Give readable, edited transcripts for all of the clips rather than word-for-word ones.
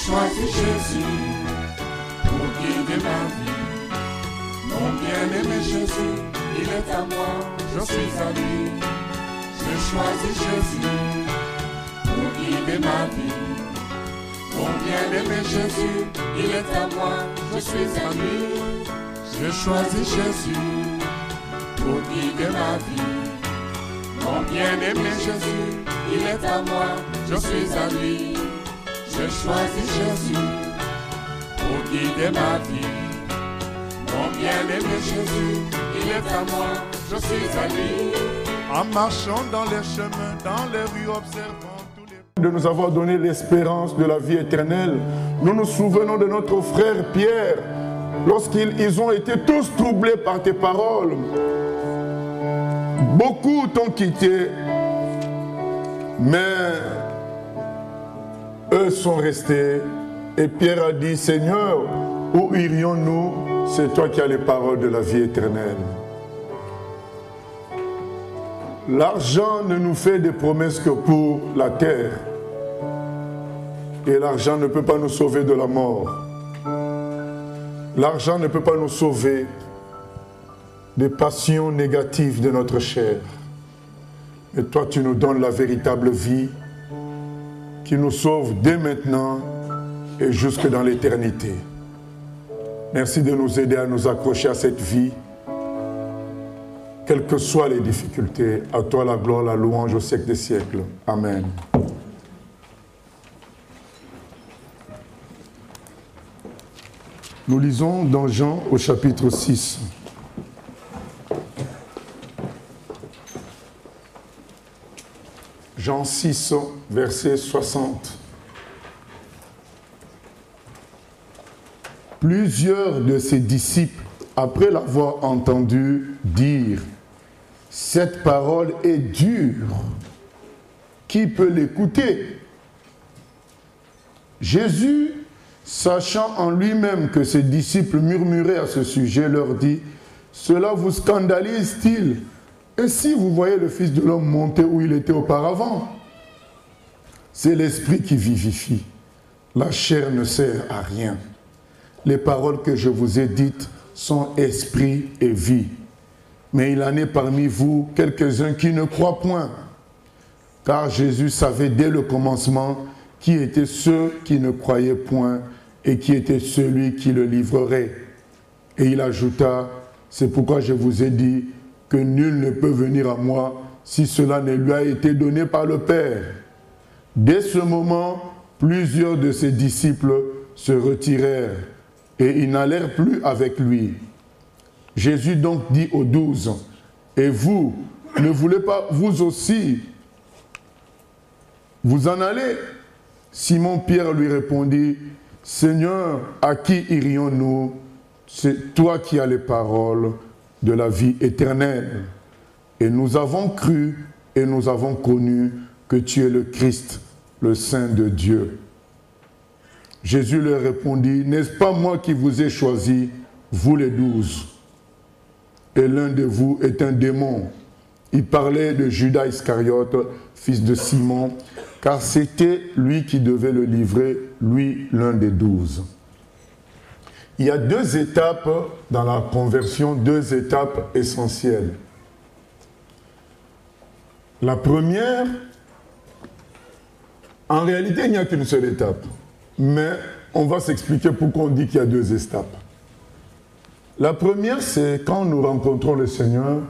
choisi Jésus pour guider ma vie. Mon bien-aimé Jésus, il est à moi, je suis à lui. J'ai choisi Jésus pour guider ma vie. Mon bien-aimé Jésus, il est à moi, je suis à lui. J'ai choisi Jésus pour guider ma vie. Mon bien-aimé Jésus, il est à moi, je suis à lui. J'ai choisi Jésus pour guider ma vie. Mon bien-aimé Jésus, il est à moi, je suis à lui. En marchant dans les chemins, dans les rues, observant tous les... De nous avoir donné l'espérance de la vie éternelle. Nous nous souvenons de notre frère Pierre, lorsqu'ils ont été tous troublés par tes paroles. Beaucoup t'ont quitté, mais eux sont restés. Et Pierre a dit, Seigneur, où irions-nous? C'est toi qui as les paroles de la vie éternelle. L'argent ne nous fait des promesses que pour la terre. Et l'argent ne peut pas nous sauver de la mort. L'argent ne peut pas nous sauver des passions négatives de notre chair. Et toi, tu nous donnes la véritable vie qui nous sauve dès maintenant et jusque dans l'éternité. Merci de nous aider à nous accrocher à cette vie. Quelles que soient les difficultés, à toi la gloire, la louange au siècle des siècles. Amen. Nous lisons dans Jean au chapitre 6. Jean 6, verset 60. Plusieurs de ses disciples, après l'avoir entendu dire « Cette parole est dure, qui peut l'écouter ?» Jésus, sachant en lui-même que ses disciples murmuraient à ce sujet, leur dit « Cela vous scandalise-t-il ? Et si vous voyez le Fils de l'homme monter où il était auparavant ? C'est l'esprit qui vivifie. La chair ne sert à rien. Les paroles que je vous ai dites sont esprit et vie. Mais il en est parmi vous quelques-uns qui ne croient point. Car Jésus savait dès le commencement qui étaient ceux qui ne croyaient point et qui était celui qui le livrerait. Et il ajouta, c'est pourquoi je vous ai dit que nul ne peut venir à moi si cela ne lui a été donné par le Père. Dès ce moment, plusieurs de ses disciples se retirèrent et ils n'allèrent plus avec lui. Jésus donc dit aux 12, « Et vous, ne voulez pas vous aussi vous en aller ?» Simon-Pierre lui répondit, « Seigneur, à qui irions-nous? C'est toi qui as les paroles de la vie éternelle. Et nous avons cru et nous avons connu que tu es le Christ, le Saint de Dieu. » Jésus leur répondit, « N'est-ce pas moi qui vous ai choisi, vous les 12? Et l'un de vous est un démon. » Il parlait de Judas Iscariote, fils de Simon, car c'était lui qui devait le livrer, lui l'un des 12. Il y a deux étapes dans la conversion, deux étapes essentielles. La première, en réalité, il n'y a qu'une seule étape. Mais on va s'expliquer pourquoi on dit qu'il y a deux étapes. La première, c'est quand nous rencontrons le Seigneur,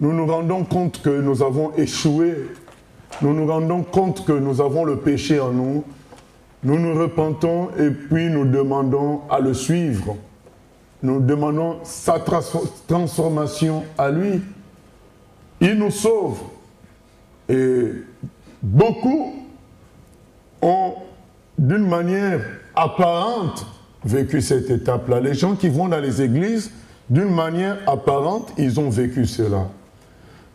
nous nous rendons compte que nous avons échoué. Nous nous rendons compte que nous avons le péché en nous. Nous nous repentons et puis nous demandons à le suivre. Nous demandons sa transformation à lui. Il nous sauve. Et beaucoup ont, d'une manière apparente, vécu cette étape-là. Les gens qui vont dans les églises, d'une manière apparente, ils ont vécu cela.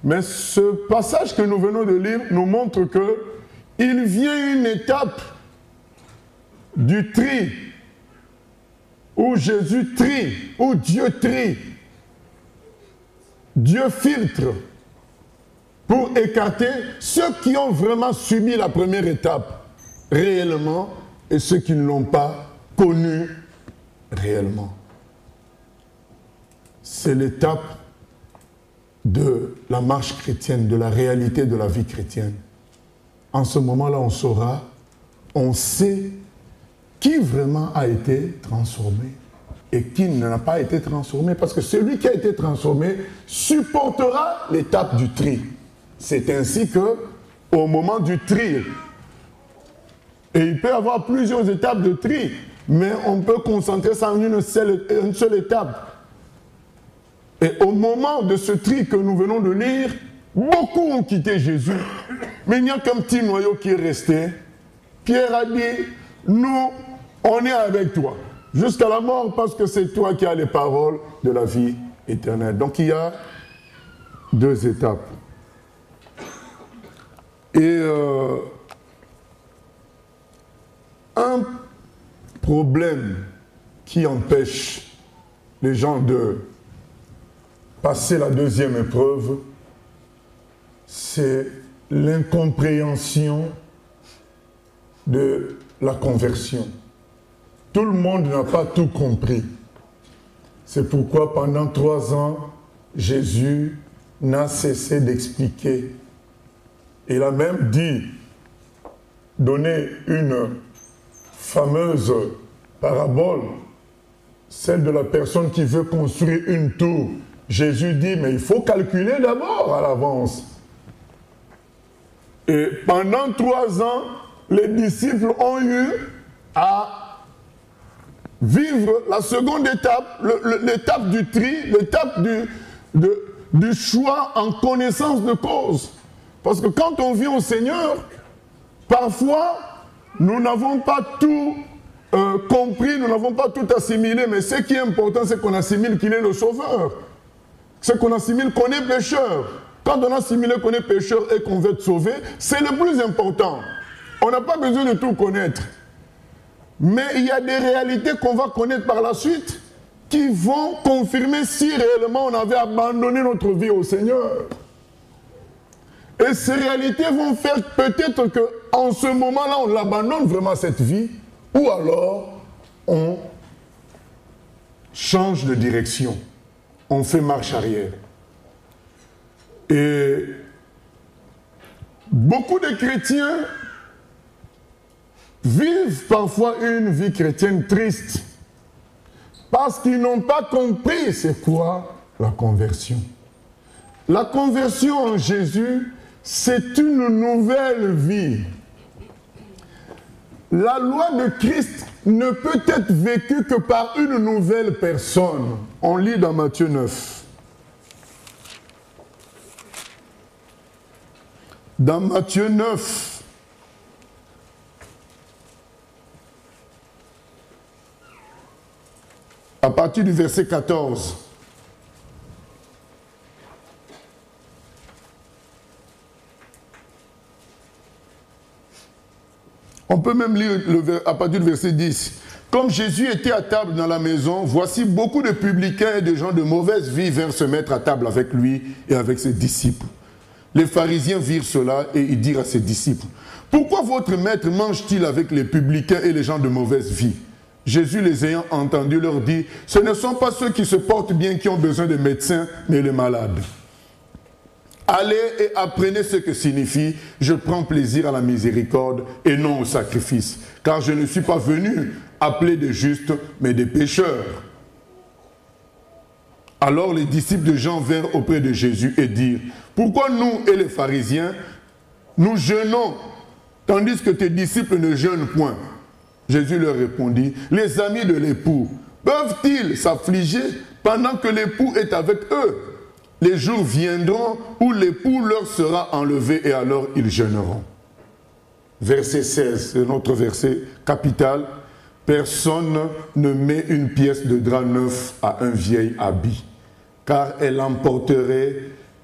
Mais ce passage que nous venons de lire nous montre qu'il vient une étape du tri, où Jésus trie, où Dieu trie. Dieu filtre pour écarter ceux qui ont vraiment subi la première étape réellement et ceux qui ne l'ont pas connu réellement. C'est l'étape de la marche chrétienne, de la réalité de la vie chrétienne. En ce moment-là, on saura, on sait qui vraiment a été transformé et qui n'a pas été transformé. Parce que celui qui a été transformé supportera l'étape du tri. C'est ainsi que, au moment du tri, et il peut y avoir plusieurs étapes de tri, mais on peut concentrer ça en une seule étape. Et au moment de ce tri que nous venons de lire, beaucoup ont quitté Jésus. Mais il n'y a qu'un petit noyau qui est resté. Pierre a dit, nous, on est avec toi. Jusqu'à la mort, parce que c'est toi qui as les paroles de la vie éternelle. Donc il y a deux étapes. Et un problème qui empêche les gens de passer la deuxième épreuve, c'est l'incompréhension de la conversion. Tout le monde n'a pas tout compris. C'est pourquoi pendant 3 ans, Jésus n'a cessé d'expliquer. Il a même dit, donné une fameuse parabole, celle de la personne qui veut construire une tour. Jésus dit, mais il faut calculer d'abord à l'avance. Et pendant 3 ans, les disciples ont eu à vivre la seconde étape, l'étape du tri, l'étape du choix en connaissance de cause. Parce que quand on vient au Seigneur, parfois, nous n'avons pas tout compris, nous n'avons pas tout assimilé, mais ce qui est important, c'est qu'on assimile qu'il est le Sauveur. C'est qu'on assimile qu'on est pécheur. Quand on assimile qu'on est pécheur et qu'on veut être sauvé, c'est le plus important. On n'a pas besoin de tout connaître. Mais il y a des réalités qu'on va connaître par la suite qui vont confirmer si réellement on avait abandonné notre vie au Seigneur. Et ces réalités vont faire peut-être qu'en ce moment-là, on l'abandonne vraiment cette vie, ou alors on change de direction. On fait marche arrière. Et beaucoup de chrétiens vivent parfois une vie chrétienne triste parce qu'ils n'ont pas compris c'est quoi la conversion. La conversion en Jésus, c'est une nouvelle vie. La loi de Christ ne peut être vécue que par une nouvelle personne. On lit dans Matthieu 9. Dans Matthieu 9, à partir du verset 14, on peut même lire à partir du verset 10. Comme Jésus était à table dans la maison, voici beaucoup de publicains et de gens de mauvaise vie vinrent se mettre à table avec lui et avec ses disciples. Les pharisiens virent cela et ils dirent à ses disciples, « Pourquoi votre maître mange-t-il avec les publicains et les gens de mauvaise vie ?» Jésus, les ayant entendus, leur dit, « Ce ne sont pas ceux qui se portent bien qui ont besoin de médecins, mais les malades. Allez et apprenez ce que signifie « Je prends plaisir à la miséricorde et non au sacrifice, car je ne suis pas venu appeler des justes, mais des pécheurs. » Alors les disciples de Jean vinrent auprès de Jésus et dirent, « Pourquoi nous et les pharisiens, nous jeûnons, tandis que tes disciples ne jeûnent point ?» Jésus leur répondit, « Les amis de l'époux, peuvent-ils s'affliger pendant que l'époux est avec eux? Les jours viendront où l'époux leur sera enlevé et alors ils jeûneront. » Verset 16, c'est notre verset capital. « Personne ne met une pièce de drap neuf à un vieil habit, car elle emporterait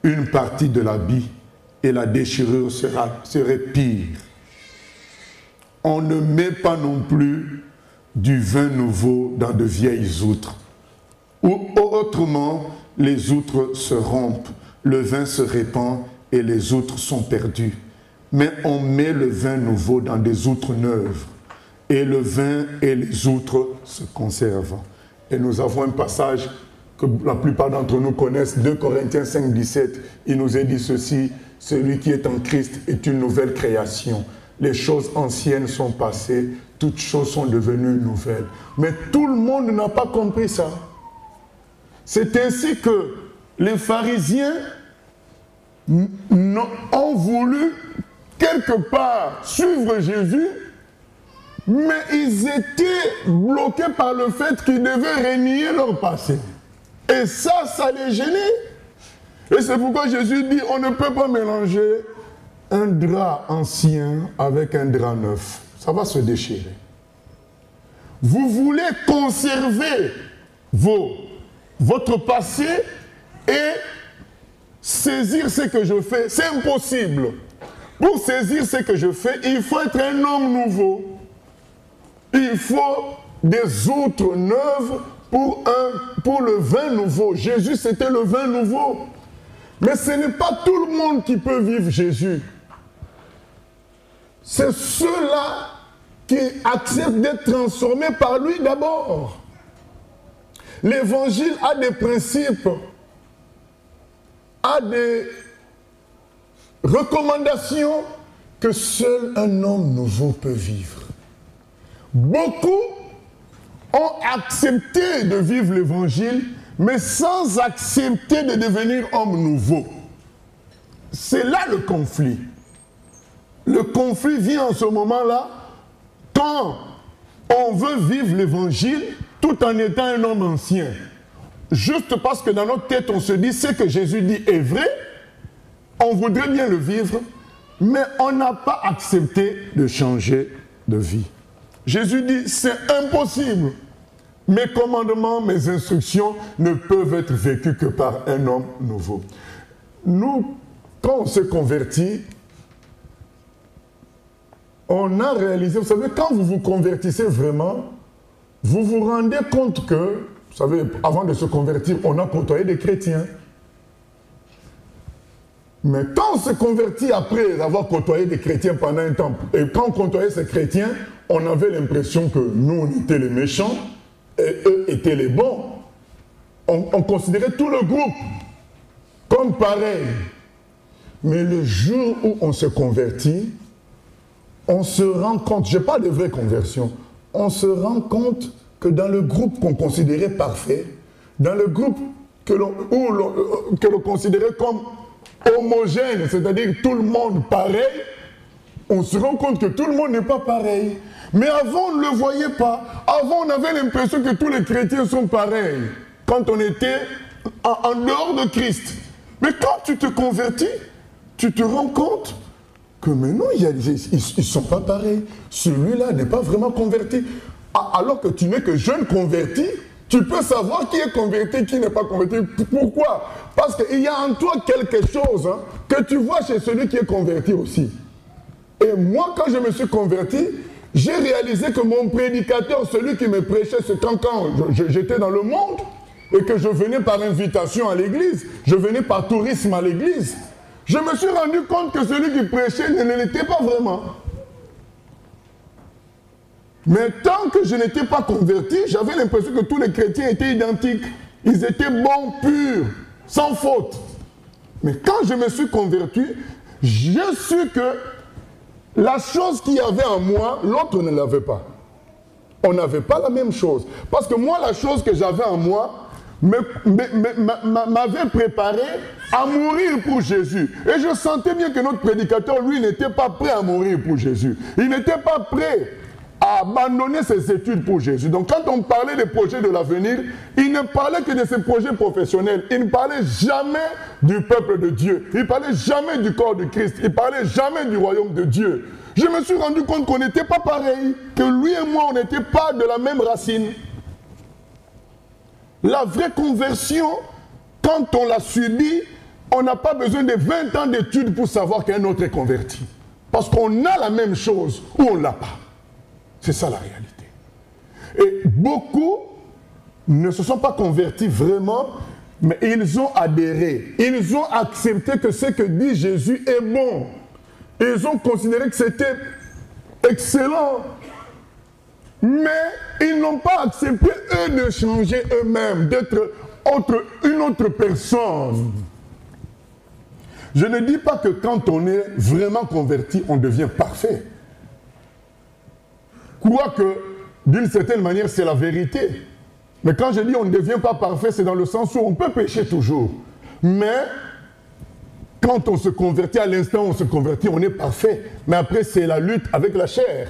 une partie de l'habit et la déchirure serait pire. On ne met pas non plus du vin nouveau dans de vieilles outres, ou autrement les outres se rompent, le vin se répand et les outres sont perdues. Mais on met le vin nouveau dans des outres neuves. et le vin et les outres se conservent. Et nous avons un passage que la plupart d'entre nous connaissent, 2 Corinthiens 5, 17. Il nous est dit ceci, celui qui est en Christ est une nouvelle création. Les choses anciennes sont passées, toutes choses sont devenues nouvelles. Mais tout le monde n'a pas compris ça. C'est ainsi que les pharisiens ont voulu quelque part suivre Jésus, mais ils étaient bloqués par le fait qu'ils devaient renier leur passé. Et ça les gênait. Et c'est pourquoi Jésus dit, on ne peut pas mélanger un drap ancien avec un drap neuf. Ça va se déchirer. Vous voulez conserver votre passé et saisir ce que je fais. C'est impossible. Pour saisir ce que je fais, il faut être un homme nouveau. Il faut des outres neuves pour le vin nouveau. Jésus, c'était le vin nouveau. Mais ce n'est pas tout le monde qui peut vivre Jésus. C'est ceux-là qui acceptent d'être transformés par lui d'abord. L'évangile a des principes, a des recommandations que seul un homme nouveau peut vivre. Beaucoup ont accepté de vivre l'évangile, mais sans accepter de devenir homme nouveau. C'est là le conflit. Le conflit vient en ce moment-là quand on veut vivre l'évangile tout en étant un homme ancien. Juste parce que dans notre tête, on se dit ce que Jésus dit est vrai, on voudrait bien le vivre, mais on n'a pas accepté de changer de vie. Jésus dit, c'est impossible. Mes commandements, mes instructions ne peuvent être vécues que par un homme nouveau. Nous, quand on s'est convertis, on a réalisé, vous savez, quand vous vous convertissez vraiment, vous vous rendez compte que, vous savez, avant de se convertir, on a côtoyé des chrétiens. Mais quand on se convertit après avoir côtoyé des chrétiens pendant un temps, et quand on côtoyait ces chrétiens, on avait l'impression que nous, on était les méchants, et eux étaient les bons. On considérait tout le groupe comme pareil. Mais le jour où on se convertit, on se rend compte, je parle de vraie conversion, on se rend compte que dans le groupe qu'on considérait parfait, dans le groupe que l'on considérait comme homogène, c'est-à-dire tout le monde pareil, on se rend compte que tout le monde n'est pas pareil. Mais avant, on ne le voyait pas. Avant, on avait l'impression que tous les chrétiens sont pareils, quand on était en dehors de Christ. Mais quand tu te convertis, tu te rends compte que maintenant, ils ne sont pas pareils. Celui-là n'est pas vraiment converti. Alors que tu n'es que jeune converti, tu peux savoir qui est converti, qui n'est pas converti. Pourquoi? Parce qu'il y a en toi quelque chose que tu vois chez celui qui est converti aussi. Et moi, quand je me suis converti, j'ai réalisé que mon prédicateur, celui qui me prêchait, c'est quand j'étais dans le monde et que je venais par invitation à l'église, je venais par tourisme à l'église, je me suis rendu compte que celui qui prêchait ne l'était pas vraiment. Mais tant que je n'étais pas converti, j'avais l'impression que tous les chrétiens étaient identiques. Ils étaient bons, purs, sans faute. Mais quand je me suis converti, j'ai su que la chose qu'il y avait en moi, l'autre ne l'avait pas. On n'avait pas la même chose. Parce que moi, la chose que j'avais en moi m'avait préparé à mourir pour Jésus. Et je sentais bien que notre prédicateur, lui, n'était pas prêt à mourir pour Jésus. Il n'était pas prêt à abandonner ses études pour Jésus. Donc quand on parlait des projets de l'avenir, il ne parlait que de ses projets professionnels. Il ne parlait jamais du peuple de Dieu. Il ne parlait jamais du corps de Christ. Il ne parlait jamais du royaume de Dieu. Je me suis rendu compte qu'on n'était pas pareil, que lui et moi, on n'était pas de la même racine. La vraie conversion, quand on l'a subie, on n'a pas besoin de 20 ans d'études pour savoir qu'un autre est converti. Parce qu'on a la même chose ou on ne l'a pas. C'est ça la réalité. Et beaucoup ne se sont pas convertis vraiment, mais ils ont adhéré. Ils ont accepté que ce que dit Jésus est bon. Ils ont considéré que c'était excellent. Mais ils n'ont pas accepté, eux, de changer eux-mêmes, d'être une autre personne. Je ne dis pas que quand on est vraiment converti, on devient parfait. Quoique, d'une certaine manière, c'est la vérité. Mais quand je dis on ne devient pas parfait, c'est dans le sens où on peut pécher toujours. Mais quand on se convertit, à l'instant où on se convertit, on est parfait. Mais après, c'est la lutte avec la chair.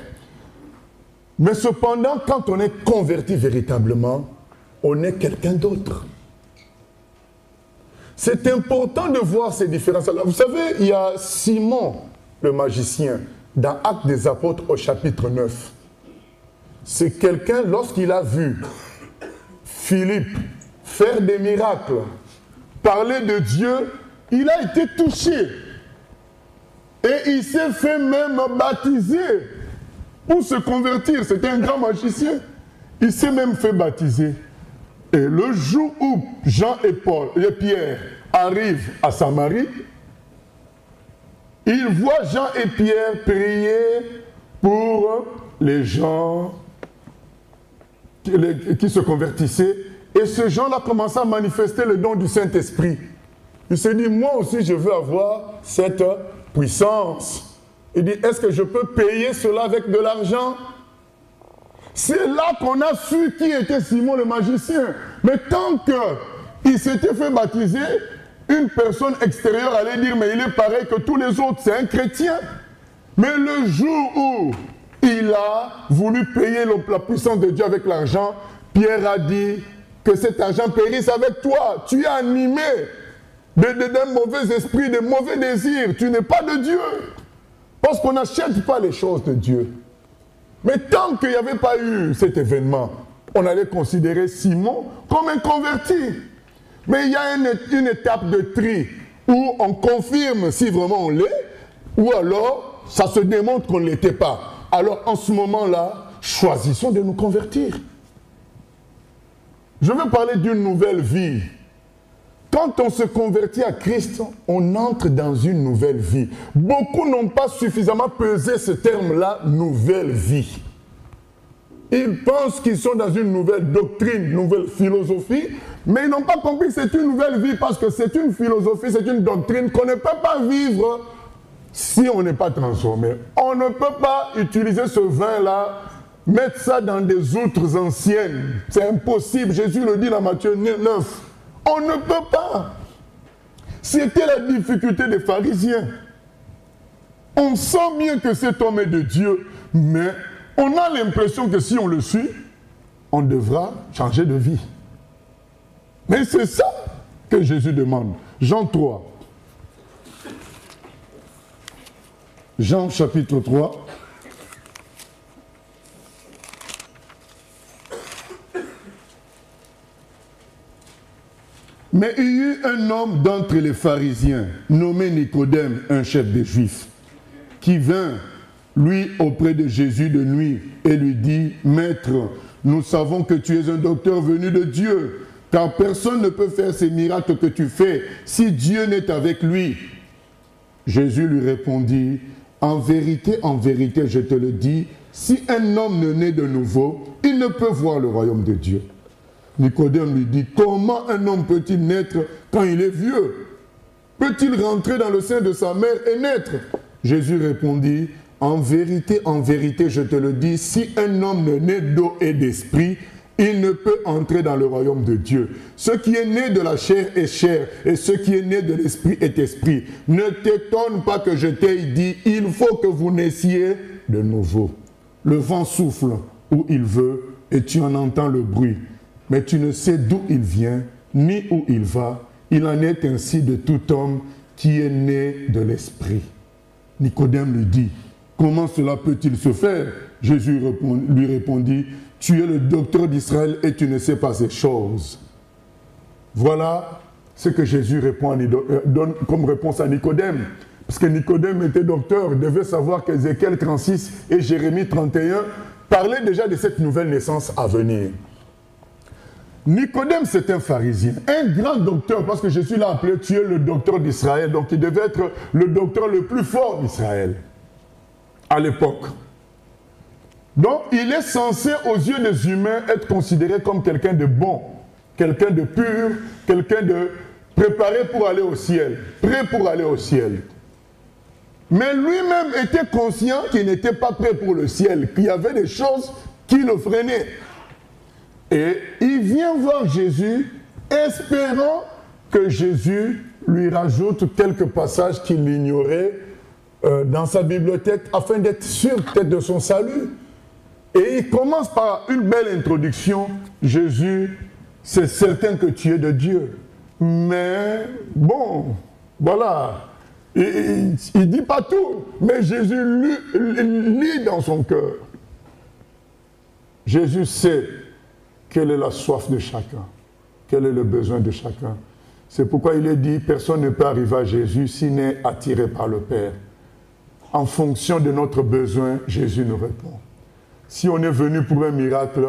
Mais cependant, quand on est converti véritablement, on est quelqu'un d'autre. C'est important de voir ces différences-là. Vous savez, il y a Simon, le magicien, dans Actes des Apôtres au chapitre 9. C'est quelqu'un, lorsqu'il a vu Philippe faire des miracles, parler de Dieu, il a été touché. Et il s'est fait même baptiser pour se convertir. C'était un grand magicien. Il s'est même fait baptiser. Et le jour où Jean et Pierre arrivent à Samarie, ils voient Jean et Pierre prier pour les gens qui se convertissaient. Et ce Jean-là commence à manifester le don du Saint-Esprit. Il se dit, moi aussi je veux avoir cette puissance. Il dit, est-ce que je peux payer cela avec de l'argent? C'est là qu'on a su qui était Simon le magicien. Mais tant qu'il s'était fait baptiser, une personne extérieure allait dire, mais il est pareil que tous les autres, c'est un chrétien. Mais le jour où il a voulu payer la puissance de Dieu avec l'argent, Pierre a dit que cet argent périsse avec toi. Tu es animé d'un mauvais esprit, de mauvais désirs. Tu n'es pas de Dieu. Parce qu'on n'achète pas les choses de Dieu. Mais tant qu'il n'y avait pas eu cet événement, on allait considérer Simon comme un converti. Mais il y a une étape de tri où on confirme si vraiment on l'est, ou alors ça se démontre qu'on ne l'était pas. Alors en ce moment-là, choisissons de nous convertir. Je veux parler d'une nouvelle vie. Quand on se convertit à Christ, on entre dans une nouvelle vie. Beaucoup n'ont pas suffisamment pesé ce terme-là, nouvelle vie. Ils pensent qu'ils sont dans une nouvelle doctrine, nouvelle philosophie, mais ils n'ont pas compris que c'est une nouvelle vie parce que c'est une philosophie, c'est une doctrine qu'on ne peut pas vivre si on n'est pas transformé. On ne peut pas utiliser ce vin-là, mettre ça dans des outres anciennes. C'est impossible. Jésus le dit dans Matthieu 9. On ne peut pas. C'était la difficulté des pharisiens. On sent bien que cet homme est de Dieu, mais on a l'impression que si on le suit, on devra changer de vie. Mais c'est ça que Jésus demande. Jean 3. Jean chapitre 3. Mais il y eut un homme d'entre les pharisiens, nommé Nicodème, un chef des Juifs, qui vint, lui, auprès de Jésus de nuit, et lui dit, « Maître, nous savons que tu es un docteur venu de Dieu, car personne ne peut faire ces miracles que tu fais si Dieu n'est avec lui. » Jésus lui répondit, « En vérité, je te le dis, si un homme ne naît de nouveau, il ne peut voir le royaume de Dieu. » Nicodème lui dit, « Comment un homme peut-il naître quand il est vieux? Peut-il rentrer dans le sein de sa mère et naître ?» Jésus répondit, « En vérité, je te le dis, si un homme ne naît d'eau et d'esprit, il ne peut entrer dans le royaume de Dieu. Ce qui est né de la chair est chair, et ce qui est né de l'esprit est esprit. Ne t'étonne pas que je t'ai dit, il faut que vous naissiez de nouveau. Le vent souffle où il veut, et tu en entends le bruit. Mais tu ne sais d'où il vient, ni où il va. Il en est ainsi de tout homme qui est né de l'esprit. » Nicodème lui dit, « Comment cela peut-il se faire ?» Jésus lui répondit, « Tu es le docteur d'Israël et tu ne sais pas ces choses. » Voilà ce que Jésus donne comme réponse à Nicodème. Parce que Nicodème était docteur, il devait savoir qu'Ézéchiel 36 et Jérémie 31 parlaient déjà de cette nouvelle naissance à venir. Nicodème, c'est un pharisien, un grand docteur, parce que Jésus l'a appelé, tu es le docteur d'Israël, donc il devait être le docteur le plus fort d'Israël, à l'époque. Donc, il est censé, aux yeux des humains, être considéré comme quelqu'un de bon, quelqu'un de pur, quelqu'un de préparé pour aller au ciel, prêt pour aller au ciel. Mais lui-même était conscient qu'il n'était pas prêt pour le ciel, qu'il y avait des choses qui le freinaient. Et il vient voir Jésus, espérant que Jésus lui rajoute quelques passages qu'il ignorait dans sa bibliothèque, afin d'être sûr peut-être de son salut. Et il commence par une belle introduction. Jésus, c'est certain que tu es de Dieu. Mais bon, voilà. Il ne dit pas tout, mais Jésus lit dans son cœur. Jésus sait quelle est la soif de chacun, quel est le besoin de chacun. C'est pourquoi il est dit, personne ne peut arriver à Jésus s'il n'est attiré par le Père. En fonction de notre besoin, Jésus nous répond. Si on est venu pour un miracle,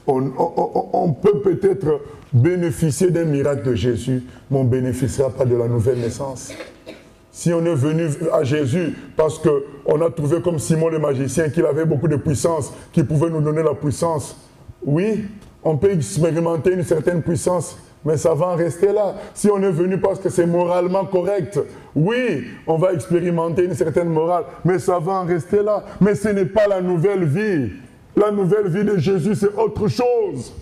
on peut peut-être bénéficier d'un miracle de Jésus, mais on ne bénéficiera pas de la nouvelle naissance. Si on est venu à Jésus parce qu'on a trouvé comme Simon le magicien qu'il avait beaucoup de puissance, qu'il pouvait nous donner la puissance, oui, on peut expérimenter une certaine puissance, mais ça va en rester là. Si on est venu parce que c'est moralement correct, oui, on va expérimenter une certaine morale, mais ça va en rester là. Mais ce n'est pas la nouvelle vie. La nouvelle vie de Jésus, c'est autre chose.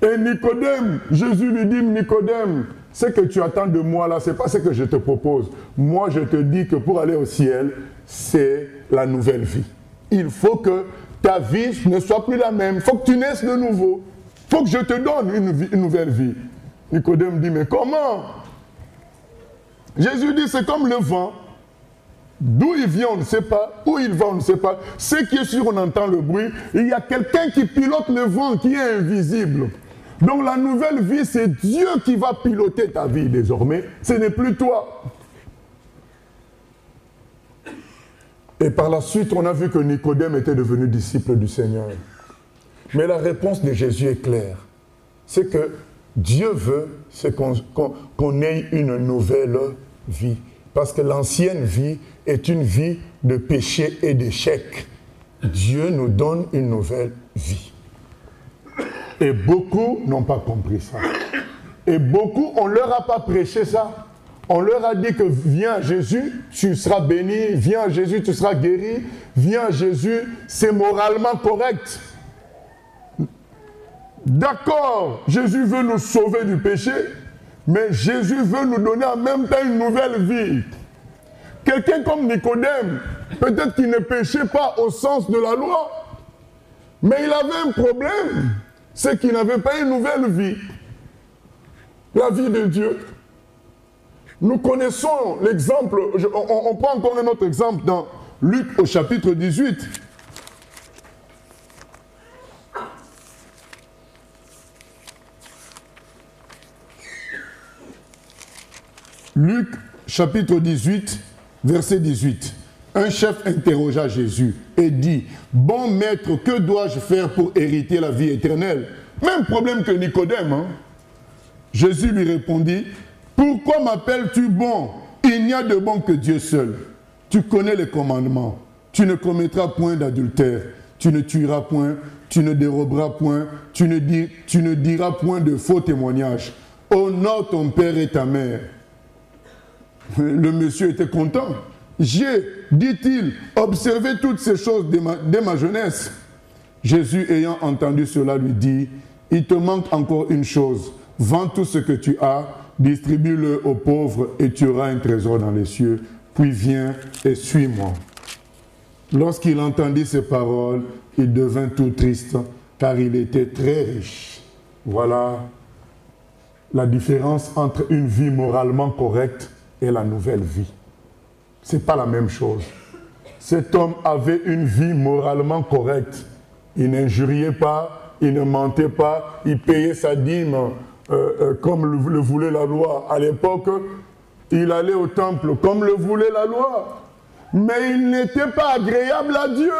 Et Nicodème, Jésus lui dit, Nicodème, ce que tu attends de moi là, ce n'est pas ce que je te propose. Moi, je te dis que pour aller au ciel, c'est la nouvelle vie. Il faut que ta vie ne soit plus la même. Il faut que tu naisses de nouveau. Il faut que je te donne une nouvelle vie. Nicodème dit, mais comment? Jésus dit, c'est comme le vent. D'où il vient, on ne sait pas. Où il va, on ne sait pas. Ce qui est sûr, on entend le bruit. Il y a quelqu'un qui pilote le vent, qui est invisible. Donc la nouvelle vie, c'est Dieu qui va piloter ta vie désormais. Ce n'est plus toi. Et par la suite, on a vu que Nicodème était devenu disciple du Seigneur. Mais la réponse de Jésus est claire. C'est que Dieu veut, c'est qu'on ait une nouvelle vie. Parce que l'ancienne vie est une vie de péché et d'échec. Dieu nous donne une nouvelle vie. Et beaucoup n'ont pas compris ça. Et beaucoup, on ne leur a pas prêché ça. On leur a dit que viens à Jésus, tu seras béni. Viens à Jésus, tu seras guéri. Viens à Jésus, c'est moralement correct. D'accord, Jésus veut nous sauver du péché, mais Jésus veut nous donner en même temps une nouvelle vie. Quelqu'un comme Nicodème, peut-être qu'il ne péchait pas au sens de la loi, mais il avait un problème, c'est qu'il n'avait pas une nouvelle vie. La vie de Dieu. Nous connaissons l'exemple, on prend encore un autre exemple dans Luc au chapitre 18. Luc, chapitre 18, verset 18. Un chef interrogea Jésus et dit, « Bon maître, que dois-je faire pour hériter la vie éternelle ?» Même problème que Nicodème. Hein? Jésus lui répondit, « Pourquoi m'appelles-tu bon? Il n'y a de bon que Dieu seul. Tu connais les commandements. Tu ne commettras point d'adultère. Tu ne tueras point. Tu ne déroberas point. Tu ne diras point de faux témoignages. Honore ton père et ta mère. » Le monsieur était content. J'ai, dit-il, observé toutes ces choses dès ma jeunesse. Jésus, ayant entendu cela, lui dit, il te manque encore une chose. Vends tout ce que tu as, distribue-le aux pauvres et tu auras un trésor dans les cieux. Puis viens et suis-moi. Lorsqu'il entendit ces paroles, il devint tout triste, car il était très riche. Voilà la différence entre une vie moralement correcte et la nouvelle vie. Ce n'est pas la même chose. Cet homme avait une vie moralement correcte. Il n'injuriait pas, il ne mentait pas, il payait sa dîme comme le voulait la loi. À l'époque, il allait au temple comme le voulait la loi. Mais il n'était pas agréable à Dieu.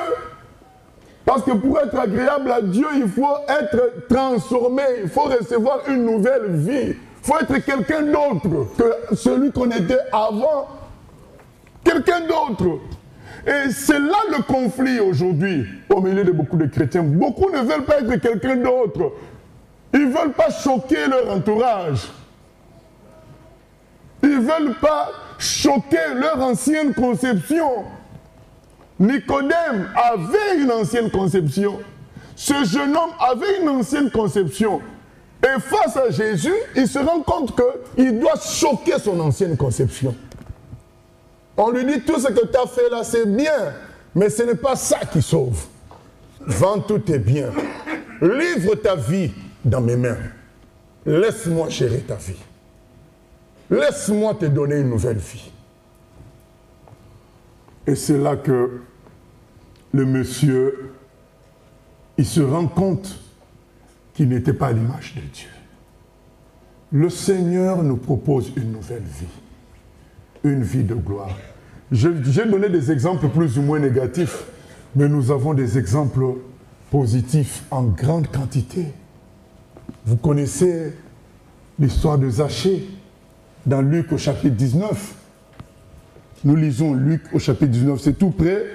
Parce que pour être agréable à Dieu, il faut être transformé, il faut recevoir une nouvelle vie. Il faut être quelqu'un d'autre que celui qu'on était avant. Quelqu'un d'autre. Et c'est là le conflit aujourd'hui, au milieu de beaucoup de chrétiens. Beaucoup ne veulent pas être quelqu'un d'autre. Ils ne veulent pas choquer leur entourage. Ils ne veulent pas choquer leur ancienne conception. Nicodème avait une ancienne conception. Ce jeune homme avait une ancienne conception. Et face à Jésus, il se rend compte qu'il doit choquer son ancienne conception. On lui dit, tout ce que tu as fait là, c'est bien, mais ce n'est pas ça qui sauve. Vends tous tes biens. Livre ta vie dans mes mains. Laisse-moi gérer ta vie. Laisse-moi te donner une nouvelle vie. Et c'est là que le monsieur, il se rend compte qu'il n'était pas à l'image de Dieu. Le Seigneur nous propose une nouvelle vie. Une vie de gloire. J'ai donné des exemples plus ou moins négatifs, mais nous avons des exemples positifs en grande quantité. Vous connaissez l'histoire de Zachée dans Luc au chapitre 19. Nous lisons Luc au chapitre 19, c'est tout près.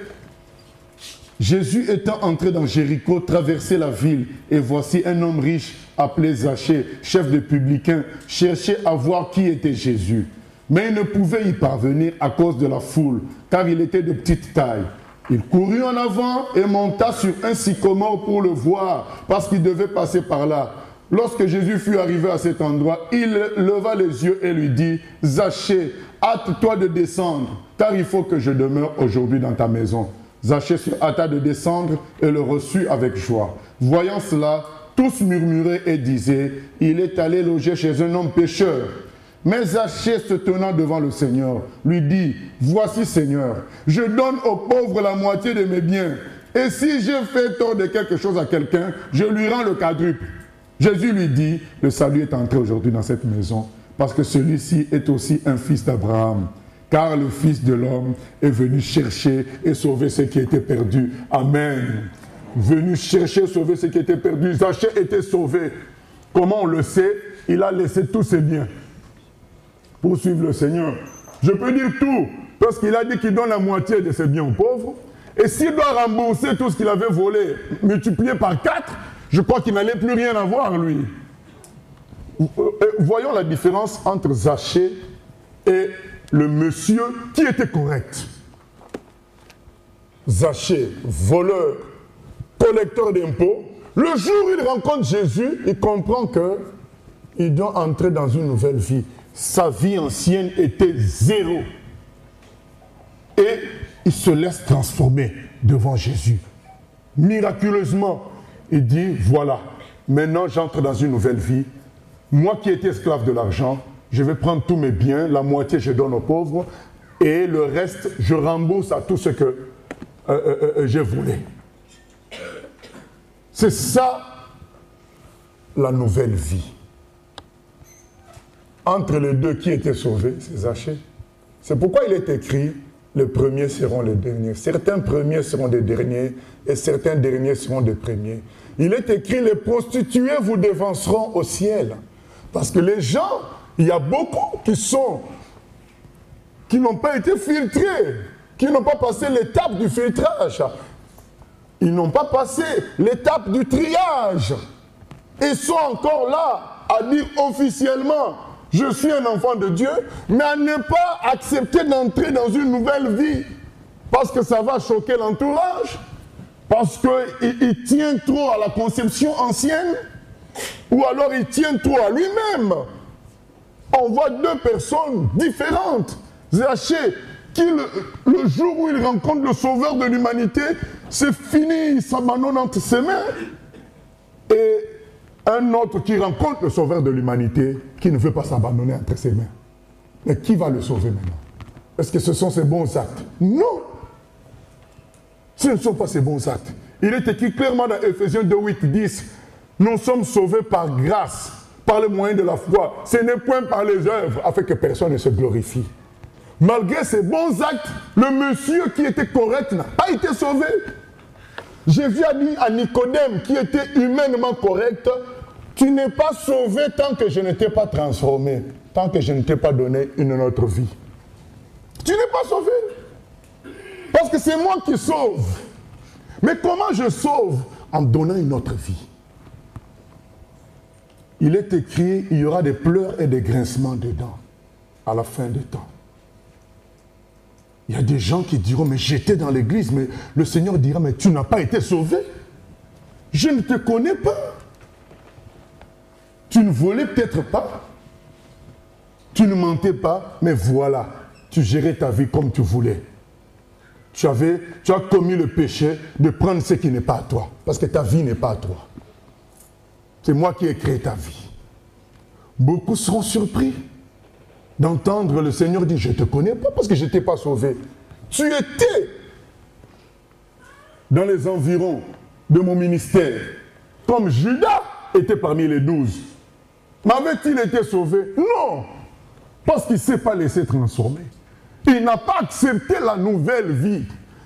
Jésus étant entré dans Jéricho, traversait la ville, et voici un homme riche appelé Zachée, chef de publicains, cherchait à voir qui était Jésus. Mais il ne pouvait y parvenir à cause de la foule, car il était de petite taille. Il courut en avant et monta sur un sycomore pour le voir, parce qu'il devait passer par là. Lorsque Jésus fut arrivé à cet endroit, il leva les yeux et lui dit, « Zachée, hâte-toi de descendre, car il faut que je demeure aujourd'hui dans ta maison. » Zachée se hâta de descendre et le reçut avec joie. Voyant cela, tous murmuraient et disaient, « Il est allé loger chez un homme pécheur. » Mais Zachée, se tenant devant le Seigneur, lui dit, « Voici, Seigneur, je donne aux pauvres la moitié de mes biens. Et si j'ai fait tort de quelque chose à quelqu'un, je lui rends le quadruple. » Jésus lui dit, « Le salut est entré aujourd'hui dans cette maison, parce que celui-ci est aussi un fils d'Abraham. Car le Fils de l'homme est venu chercher et sauver ceux qui étaient perdus. » Amen. Venu chercher et sauver ceux qui étaient perdus. Zachée était sauvé. Comment on le sait? Il a laissé tous ses biens pour suivre le Seigneur. Je peux dire tout, parce qu'il a dit qu'il donne la moitié de ses biens aux pauvres. Et s'il doit rembourser tout ce qu'il avait volé, multiplié par 4, je crois qu'il n'allait plus rien avoir, lui. Voyons la différence entre Zachée et le monsieur qui était correct. Zachée, voleur, collecteur d'impôts, le jour où il rencontre Jésus, il comprend qu'il doit entrer dans une nouvelle vie. Sa vie ancienne était zéro. Et il se laisse transformer devant Jésus. Miraculeusement, il dit, voilà, maintenant j'entre dans une nouvelle vie. Moi qui étais esclave de l'argent, je vais prendre tous mes biens, la moitié je donne aux pauvres, et le reste, je rembourse à tout ce que j'ai volé. C'est ça, la nouvelle vie. Entre les deux, qui étaient sauvés? C'est Zachée. C'est pourquoi il est écrit, les premiers seront les derniers. Certains premiers seront des derniers, et certains derniers seront des premiers. Il est écrit, les prostituées vous devanceront au ciel. Parce que les gens, il y a beaucoup qui n'ont pas été filtrés, qui n'ont pas passé l'étape du filtrage. Ils n'ont pas passé l'étape du triage. Ils sont encore là à dire officiellement, je suis un enfant de Dieu, mais à ne pas accepter d'entrer dans une nouvelle vie. Parce que ça va choquer l'entourage, parce qu'il tient trop à la conception ancienne, ou alors il tient trop à lui-même. On voit deux personnes différentes. Zachée, qui le jour où il rencontre le sauveur de l'humanité, c'est fini, il s'abandonne entre ses mains. Et un autre qui rencontre le sauveur de l'humanité, qui ne veut pas s'abandonner entre ses mains. Mais qui va le sauver maintenant? Est-ce que ce sont ses bons actes? Non. Ce ne sont pas ses bons actes. Il est écrit clairement dans Ephésiens 2, 8, 10, nous sommes sauvés par grâce, par le moyen de la foi. Ce n'est point par les œuvres, afin que personne ne se glorifie. Malgré ses bons actes, le monsieur qui était correct n'a pas été sauvé. Jésus a dit à Nicodème, qui était humainement correct, tu n'es pas sauvé tant que je ne t'ai pas transformé, tant que je ne t'ai pas donné une autre vie. Tu n'es pas sauvé. parce que c'est moi qui sauve. Mais comment je sauve? En donnant une autre vie. Il est écrit, il y aura des pleurs et des grincements dedans, à la fin des temps. Il y a des gens qui diront, mais j'étais dans l'église, mais le Seigneur dira, mais tu n'as pas été sauvé. Je ne te connais pas. Tu ne volais peut-être pas. Tu ne mentais pas, mais voilà, tu gérais ta vie comme tu voulais. Tu as commis le péché de prendre ce qui n'est pas à toi, parce que ta vie n'est pas à toi. C'est moi qui ai créé ta vie. Beaucoup seront surpris d'entendre le Seigneur dire, je ne te connais pas parce que je ne t'ai pas sauvé. Tu étais dans les environs de mon ministère, comme Judas était parmi les 12. M'avait-il été sauvé? Non, parce qu'il ne s'est pas laissé transformer. Il n'a pas accepté la nouvelle vie.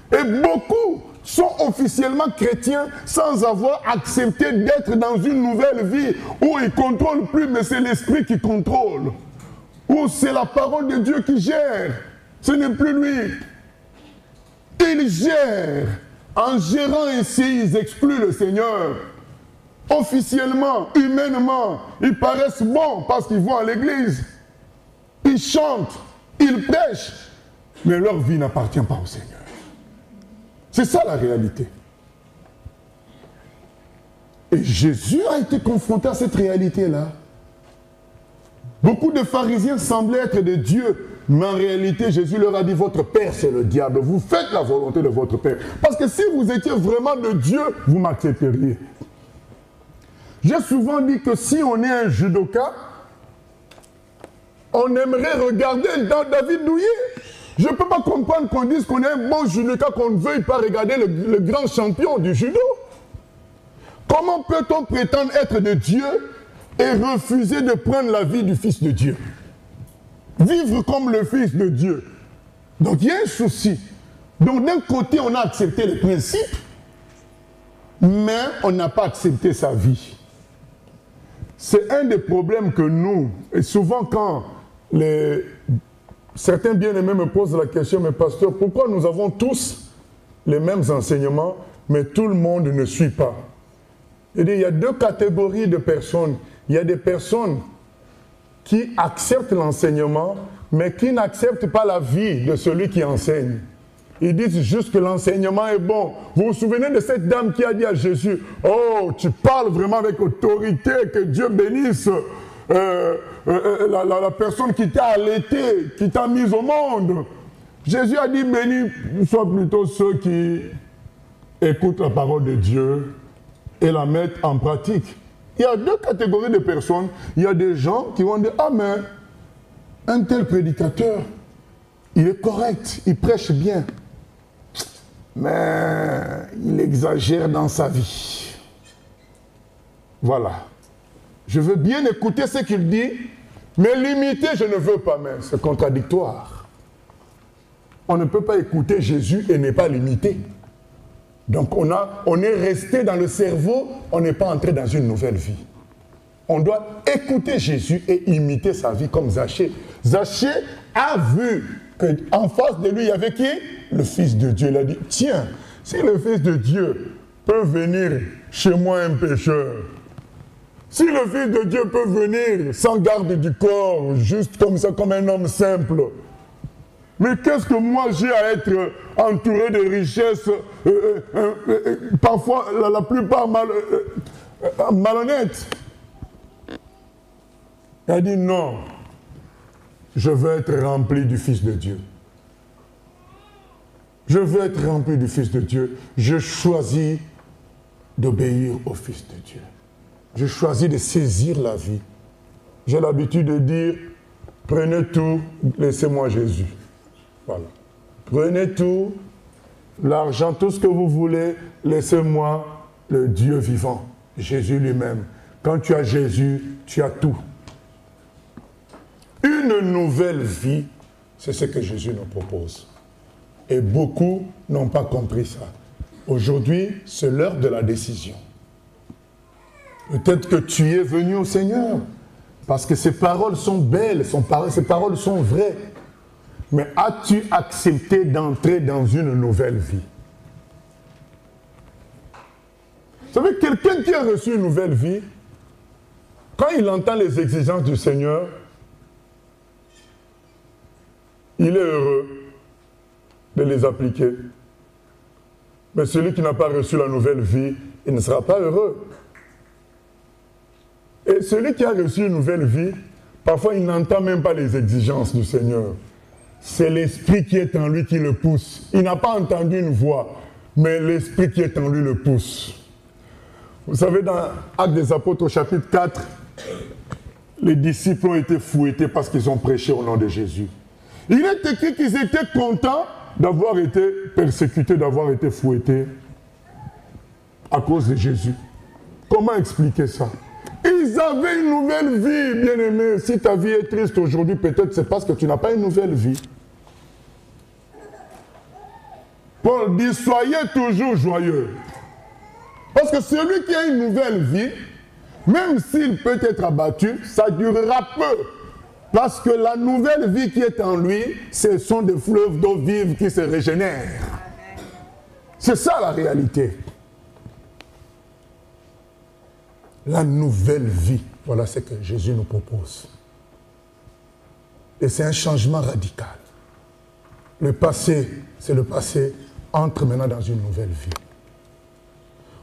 Et beaucoup sont officiellement chrétiens sans avoir accepté d'être dans une nouvelle vie où ils ne contrôlent plus, mais c'est l'esprit qui contrôle. Où c'est la parole de Dieu qui gère. Ce n'est plus lui. Il gère. En gérant ainsi, ils excluent le Seigneur. Officiellement, humainement, ils paraissent bons parce qu'ils vont à l'église. Ils chantent, ils prêchent, mais leur vie n'appartient pas au Seigneur. C'est ça la réalité. Et Jésus a été confronté à cette réalité-là. Beaucoup de pharisiens semblaient être de Dieu, mais en réalité, Jésus leur a dit, votre père, c'est le diable. Vous faites la volonté de votre père. Parce que si vous étiez vraiment de Dieu, vous m'accepteriez. J'ai souvent dit que si on est un judoka, on aimerait regarder dans David Douillet. Je ne peux pas comprendre qu'on dise qu'on est un bon judoka, qu'on ne veuille pas regarder le grand champion du judo. Comment peut-on prétendre être de Dieu et refuser de prendre la vie du Fils de Dieu? Vivre comme le Fils de Dieu. Donc il y a un souci. Donc d'un côté, on a accepté les principes, mais on n'a pas accepté sa vie. C'est un des problèmes que nous, et souvent quand certains bien-aimés me posent la question, mais pasteur, pourquoi nous avons tous les mêmes enseignements, mais tout le monde ne suit pas? Il y a deux catégories de personnes. Il y a des personnes qui acceptent l'enseignement, mais qui n'acceptent pas la vie de celui qui enseigne. Ils disent juste que l'enseignement est bon. Vous vous souvenez de cette dame qui a dit à Jésus, « Oh, tu parles vraiment avec autorité, que Dieu bénisse la personne qui t'a allaité, qui t'a mise au monde. » Jésus a dit, « Bénis soient plutôt ceux qui écoutent la parole de Dieu et la mettent en pratique. » Il y a deux catégories de personnes. Il y a des gens qui vont dire, « Ah, mais un tel prédicateur, il est correct, il prêche bien. Mais il exagère dans sa vie. » Voilà. Je veux bien écouter ce qu'il dit, mais l'imiter, je ne veux pas, mais c'est contradictoire. On ne peut pas écouter Jésus et ne pas l'imiter. Donc on est resté dans le cerveau, on n'est pas entré dans une nouvelle vie. On doit écouter Jésus et imiter sa vie comme Zachée. Zachée a vu qu'en face de lui, il y avait qui? Le Fils de Dieu. Il a dit, tiens, si le Fils de Dieu peut venir chez moi un pécheur, si le Fils de Dieu peut venir sans garde du corps, juste comme ça, comme un homme simple, mais qu'est-ce que moi j'ai à être entouré de richesses, parfois la plupart malhonnêtes? Il a dit non, je veux être rempli du Fils de Dieu. Je veux être rempli du Fils de Dieu. Je choisis d'obéir au Fils de Dieu. Je choisis de saisir la vie. J'ai l'habitude de dire, prenez tout, laissez-moi Jésus. Voilà. Prenez tout, l'argent, tout ce que vous voulez, laissez-moi le Dieu vivant, Jésus lui-même. Quand tu as Jésus, tu as tout. Une nouvelle vie, c'est ce que Jésus nous propose. Et beaucoup n'ont pas compris ça. Aujourd'hui, c'est l'heure de la décision. Peut-être que tu es venu au Seigneur, parce que ses paroles sont belles, ses paroles sont vraies. Mais as-tu accepté d'entrer dans une nouvelle vie? Vous savez, quelqu'un qui a reçu une nouvelle vie, quand il entend les exigences du Seigneur, il est heureux de les appliquer. Mais celui qui n'a pas reçu la nouvelle vie, il ne sera pas heureux. Et celui qui a reçu une nouvelle vie, parfois il n'entend même pas les exigences du Seigneur. C'est l'Esprit qui est en lui qui le pousse. Il n'a pas entendu une voix, mais l'Esprit qui est en lui le pousse. Vous savez, dans Actes des Apôtres au chapitre 4, les disciples ont été fouettés parce qu'ils ont prêché au nom de Jésus. Il est écrit qu'ils étaient contents d'avoir été persécutés, d'avoir été fouettés à cause de Jésus. Comment expliquer ça? Ils avaient une nouvelle vie, bien-aimé. Si ta vie est triste aujourd'hui, peut-être c'est parce que tu n'as pas une nouvelle vie. Paul dit, soyez toujours joyeux. Parce que celui qui a une nouvelle vie, même s'il peut être abattu, ça durera peu. Parce que la nouvelle vie qui est en lui, ce sont des fleuves d'eau vive qui se régénèrent. C'est ça la réalité. La nouvelle vie, voilà ce que Jésus nous propose. Et c'est un changement radical. Le passé, c'est le passé, entre maintenant dans une nouvelle vie.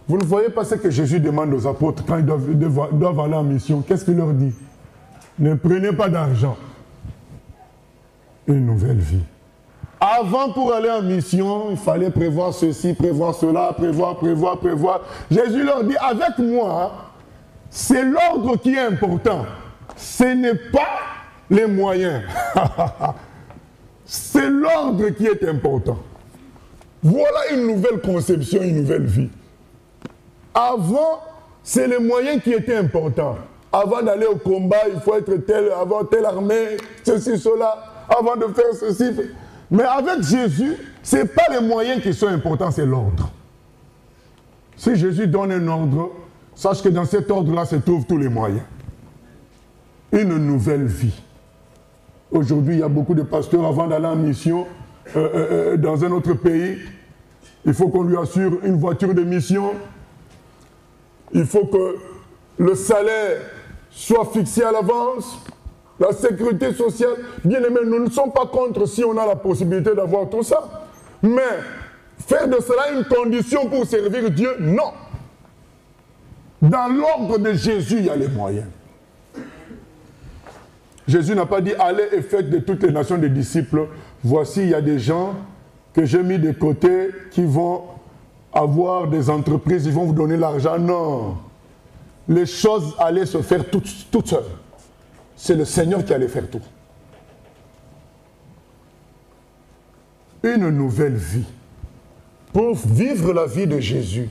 Vous ne voyez pas ce que Jésus demande aux apôtres quand ils doivent aller en mission. Qu'est-ce qu'il leur dit? Ne prenez pas d'argent. Une nouvelle vie. Avant, pour aller en mission, il fallait prévoir ceci, prévoir cela, prévoir. Jésus leur dit, avec moi, c'est l'ordre qui est important. Ce n'est pas les moyens. C'est l'ordre qui est important. Voilà une nouvelle conception, une nouvelle vie. Avant, c'est les moyens qui étaient importants. Avant d'aller au combat, il faut être tel, avoir telle armée, ceci, cela, avant de faire ceci. Mais avec Jésus, ce n'est pas les moyens qui sont importants, c'est l'ordre. Si Jésus donne un ordre, sache que dans cet ordre-là se trouvent tous les moyens. Une nouvelle vie. Aujourd'hui, il y a beaucoup de pasteurs, avant d'aller en mission dans un autre pays, il faut qu'on lui assure une voiture de mission. Il faut que le salaire soit fixé à l'avance, la sécurité sociale. Bien aimé, nous ne sommes pas contre si on a la possibilité d'avoir tout ça. Mais faire de cela une condition pour servir Dieu, non. Dans l'ordre de Jésus, il y a les moyens. Jésus n'a pas dit, allez et faites de toutes les nations des disciples. Voici, il y a des gens que j'ai mis de côté qui vont avoir des entreprises, ils vont vous donner l'argent. Non. Les choses allaient se faire toutes seules. C'est le Seigneur qui allait faire tout. Une nouvelle vie. Pour vivre la vie de Jésus,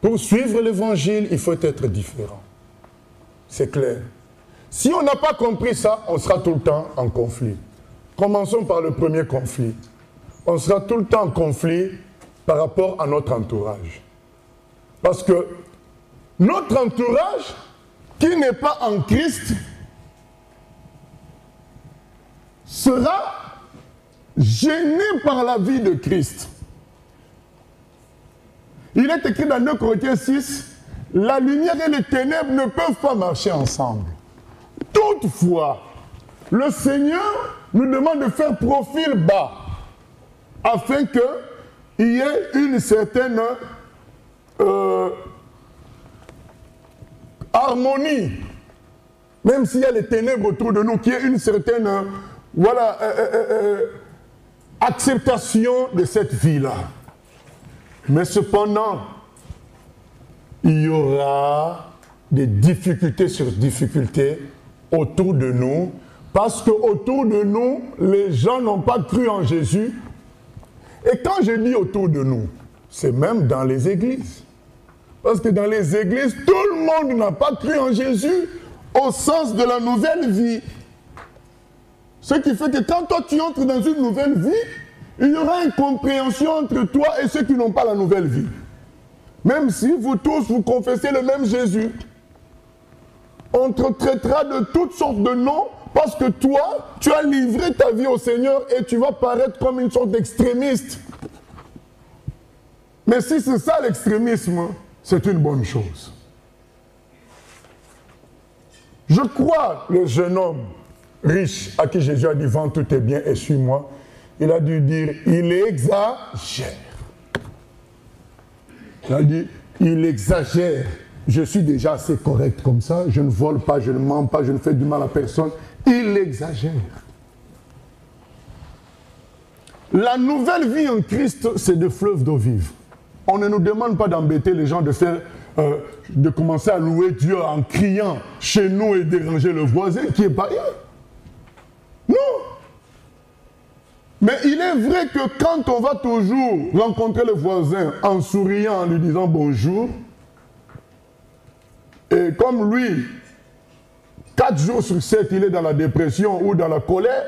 pour suivre l'évangile, il faut être différent. C'est clair. Si on n'a pas compris ça, on sera tout le temps en conflit. Commençons par le premier conflit. On sera tout le temps en conflit par rapport à notre entourage. Parce que notre entourage, qui n'est pas en Christ, sera gêné par la vie de Christ. Il est écrit dans 2 Corinthiens 6, la lumière et les ténèbres ne peuvent pas marcher ensemble. Toutefois, le Seigneur nous demande de faire profil bas, afin qu'il y ait une certaine harmonie, même s'il y a les ténèbres autour de nous, qu'il y ait une certaine acceptation de cette vie-là. Mais cependant, il y aura des difficultés sur difficultés autour de nous, parce qu'autour de nous, les gens n'ont pas cru en Jésus. Et quand je dis autour de nous, c'est même dans les églises. Parce que dans les églises, tout le monde n'a pas cru en Jésus au sens de la nouvelle vie. Ce qui fait que quand toi tu entres dans une nouvelle vie, il y aura une compréhension entre toi et ceux qui n'ont pas la nouvelle vie. Même si vous tous, vous confessez le même Jésus. On te traitera de toutes sortes de noms parce que toi, tu as livré ta vie au Seigneur et tu vas paraître comme une sorte d'extrémiste. Mais si c'est ça l'extrémisme, c'est une bonne chose. Je crois le jeune homme riche à qui Jésus a dit « Vends tous tes biens et suis-moi », il a dû dire « Il exagère ». Il a dit « Il exagère ». Je suis déjà assez correct comme ça, je ne vole pas, je ne mens pas, je ne fais du mal à personne. Il exagère. La nouvelle vie en Christ, c'est des fleuves d'eau vive. On ne nous demande pas d'embêter les gens, de commencer à louer Dieu en criant chez nous et déranger le voisin qui est païen. Non. Mais il est vrai que quand on va toujours rencontrer le voisin en souriant, en lui disant bonjour, et comme lui, 4 jours sur 7, il est dans la dépression ou dans la colère,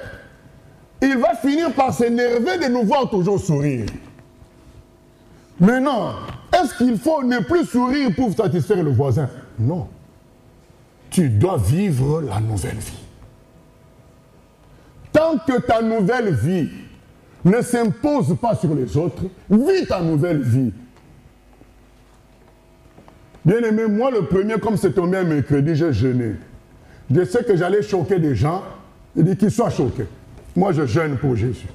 il va finir par s'énerver de nous voir toujours sourire. Mais non, est-ce qu'il faut ne plus sourire pour satisfaire le voisin? Non. Tu dois vivre la nouvelle vie. Tant que ta nouvelle vie ne s'impose pas sur les autres, vis ta nouvelle vie. Bien aimé, moi le premier, comme c'est tombé un mercredi, j'ai jeûné. Je sais que j'allais choquer des gens, et dire qu'ils soient choqués. Moi je jeûne pour Jésus.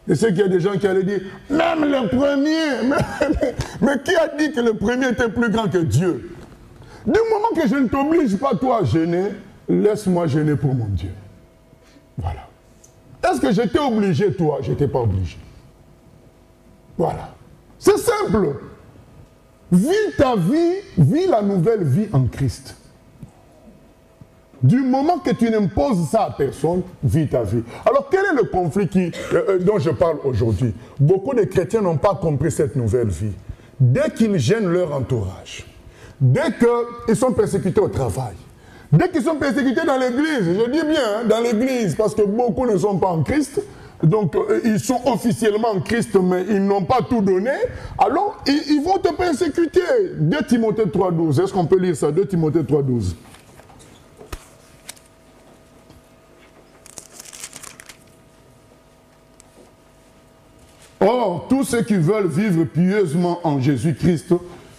Je sais qu'il y a des gens qui allaient dire, même le premier, mais qui a dit que le premier était plus grand que Dieu? Du moment que je ne t'oblige pas toi à jeûner, laisse-moi jeûner pour mon Dieu. Voilà. Est-ce que j'étais obligé, toi? Je n'étais pas obligé. Voilà. C'est simple. Vis ta vie, vis la nouvelle vie en Christ. Du moment que tu n'imposes ça à personne, vis ta vie. Alors quel est le conflit dont je parle aujourd'hui? Beaucoup de chrétiens n'ont pas compris cette nouvelle vie. Dès qu'ils gênent leur entourage, dès qu'ils sont persécutés au travail, dès qu'ils sont persécutés dans l'église, je dis bien dans l'église, parce que beaucoup ne sont pas en Christ, donc ils sont officiellement en Christ, mais ils n'ont pas tout donné, alors ils vont te persécuter. 2 Timothée 3,12, est-ce qu'on peut lire ça? 2 Timothée 3,12. Or, tous ceux qui veulent vivre pieusement en Jésus-Christ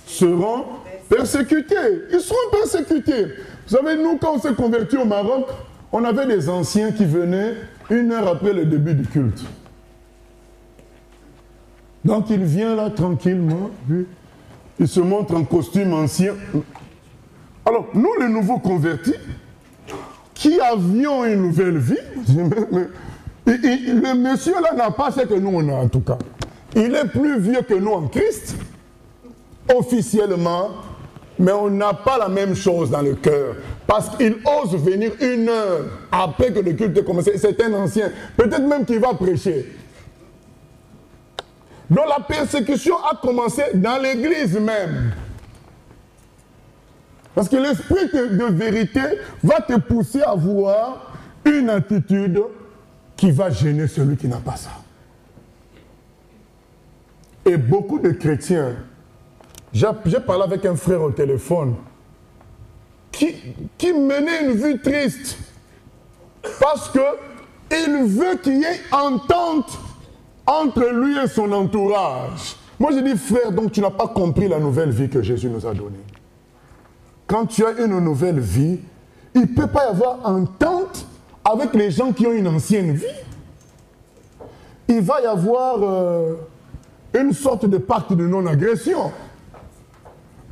seront persécutés. Ils seront persécutés. Vous savez, nous, quand on s'est convertis au Maroc, on avait des anciens qui venaient 1 heure après le début du culte. Donc, il vient là tranquillement, il se montre en costume ancien. Alors, nous, les nouveaux convertis, qui avions une nouvelle vie, le monsieur là n'a pas ce que nous on a en tout cas. Il est plus vieux que nous en Christ, officiellement, mais on n'a pas la même chose dans le cœur. Parce qu'il ose venir 1 heure après que le culte ait commencé. C'est un ancien, peut-être même qu'il va prêcher. Donc la persécution a commencé dans l'église même. Parce que l'esprit de vérité va te pousser à avoir une attitude qui va gêner celui qui n'a pas ça. Et beaucoup de chrétiens, j'ai parlé avec un frère au téléphone, qui menait une vie triste, parce qu'il veut qu'il y ait entente entre lui et son entourage. Moi je dis, frère, donc tu n'as pas compris la nouvelle vie que Jésus nous a donnée. Quand tu as une nouvelle vie, il ne peut pas y avoir entente avec les gens qui ont une ancienne vie. Il va y avoir une sorte de pacte de non-agression.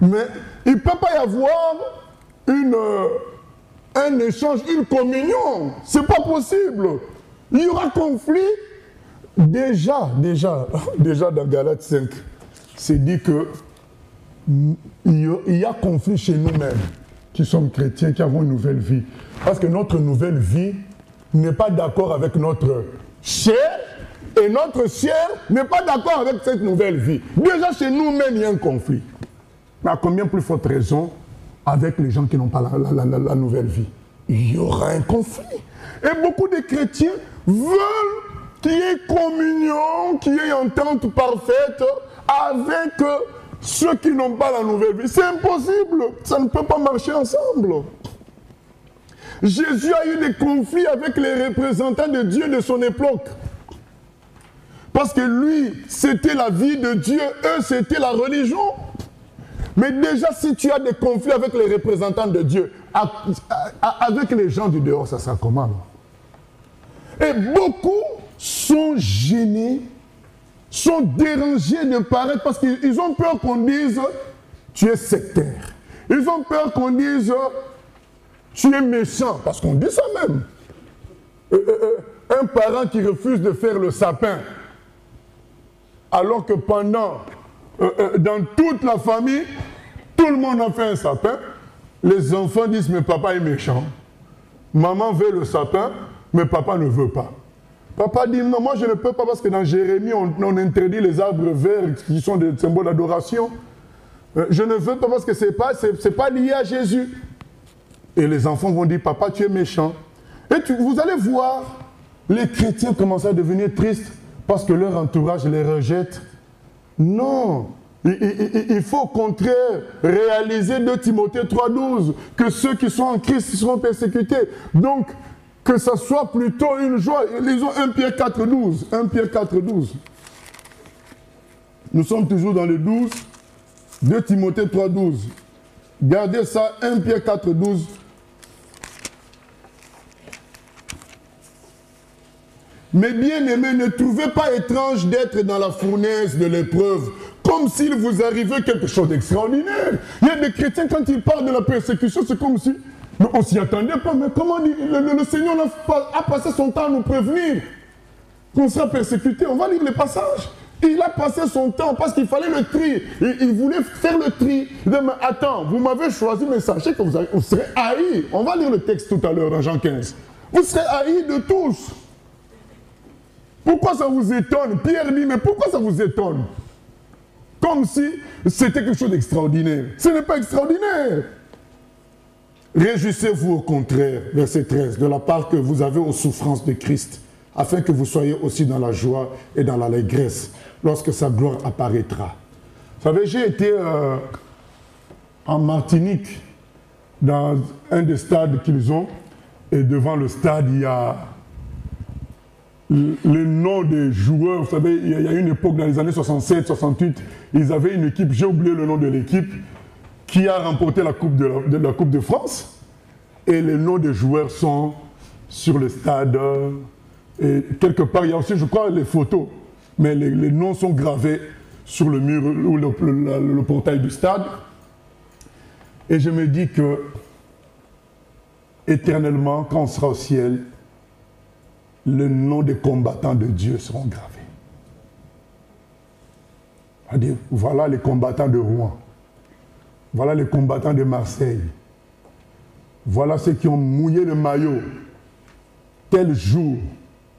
Mais il ne peut pas y avoir un échange, une communion. Ce n'est pas possible. Il y aura conflit. Déjà dans Galates 5, c'est dit que il y a conflit chez nous-mêmes, qui sommes chrétiens, qui avons une nouvelle vie. Parce que notre nouvelle vie n'est pas d'accord avec notre chair, et notre chair n'est pas d'accord avec cette nouvelle vie. Déjà chez nous-mêmes, il y a un conflit. Mais à combien plus forte raison avec les gens qui n'ont pas la nouvelle vie? Il y aura un conflit. Et beaucoup de chrétiens veulent qu'il y ait communion, qu'il y ait entente parfaite avec ceux qui n'ont pas la nouvelle vie. C'est impossible. Ça ne peut pas marcher ensemble. Jésus a eu des conflits avec les représentants de Dieu de son époque. Parce que lui, c'était la vie de Dieu, eux, c'était la religion. Mais déjà, si tu as des conflits avec les représentants de Dieu, avec les gens du dehors, ça sera comment? Et beaucoup sont gênés, sont dérangés de paraître parce qu'ils ont peur qu'on dise « tu es sectaire ». Ils ont peur qu'on dise « tu es méchant », parce qu'on dit ça même. Un parent qui refuse de faire le sapin, alors que dans toute la famille, tout le monde a fait un sapin, les enfants disent « mais papa est méchant ». Maman veut le sapin, mais papa ne veut pas. Papa dit « non, moi je ne peux pas parce que dans Jérémie, on interdit les arbres verts qui sont des symboles d'adoration. Je ne veux pas parce que ce n'est pas lié à Jésus. » Et les enfants vont dire « papa, tu es méchant ». Et vous allez voir, les chrétiens commencent à devenir tristes parce que leur entourage les rejette. Non, il faut au contraire réaliser 2 Timothée 3,12, que ceux qui sont en Christ seront persécutés. Donc, que ça soit plutôt une joie. Lisons 1 Pierre 4,12. 1 Pierre 4,12. Nous sommes toujours dans le 12. 2 Timothée 3,12. Gardez ça, 1 Pierre 4,12. Mais bien aimés, ne trouvez pas étrange d'être dans la fournaise de l'épreuve, comme s'il vous arrivait quelque chose d'extraordinaire. Il y a des chrétiens, quand ils parlent de la persécution, c'est comme si, mais on ne s'y attendait pas. Mais comment dire, le Seigneur a passé son temps à nous prévenir qu'on sera persécuté. On va lire les passages. Il a passé son temps parce qu'il fallait le tri. Il voulait faire le tri. Il dit, mais attends, vous m'avez choisi, mais sachez que vous serez haïs. On va lire le texte tout à l'heure dans Jean 15. Vous serez haïs de tous. Pourquoi ça vous étonne? Pierre dit, mais pourquoi ça vous étonne? Comme si c'était quelque chose d'extraordinaire. Ce n'est pas extraordinaire. Réjouissez-vous au contraire, verset 13, de la part que vous avez aux souffrances de Christ, afin que vous soyez aussi dans la joie et dans l'allégresse, lorsque sa gloire apparaîtra. Vous savez, j'ai été en Martinique, dans un des stades qu'ils ont, et devant le stade, il y a les noms des joueurs. Vous savez, il y a une époque dans les années 67, 68, ils avaient une équipe, j'ai oublié le nom de l'équipe, qui a remporté la Coupe de France. Et les noms des joueurs sont sur le stade. Et quelque part, il y a aussi, je crois, les photos. Mais les noms sont gravés sur le mur ou le portail du stade. Et je me dis que, éternellement, quand on sera au ciel, le nom des combattants de Dieu seront gravés. C'est-à-dire, voilà les combattants de Rouen. Voilà les combattants de Marseille. Voilà ceux qui ont mouillé le maillot tel jour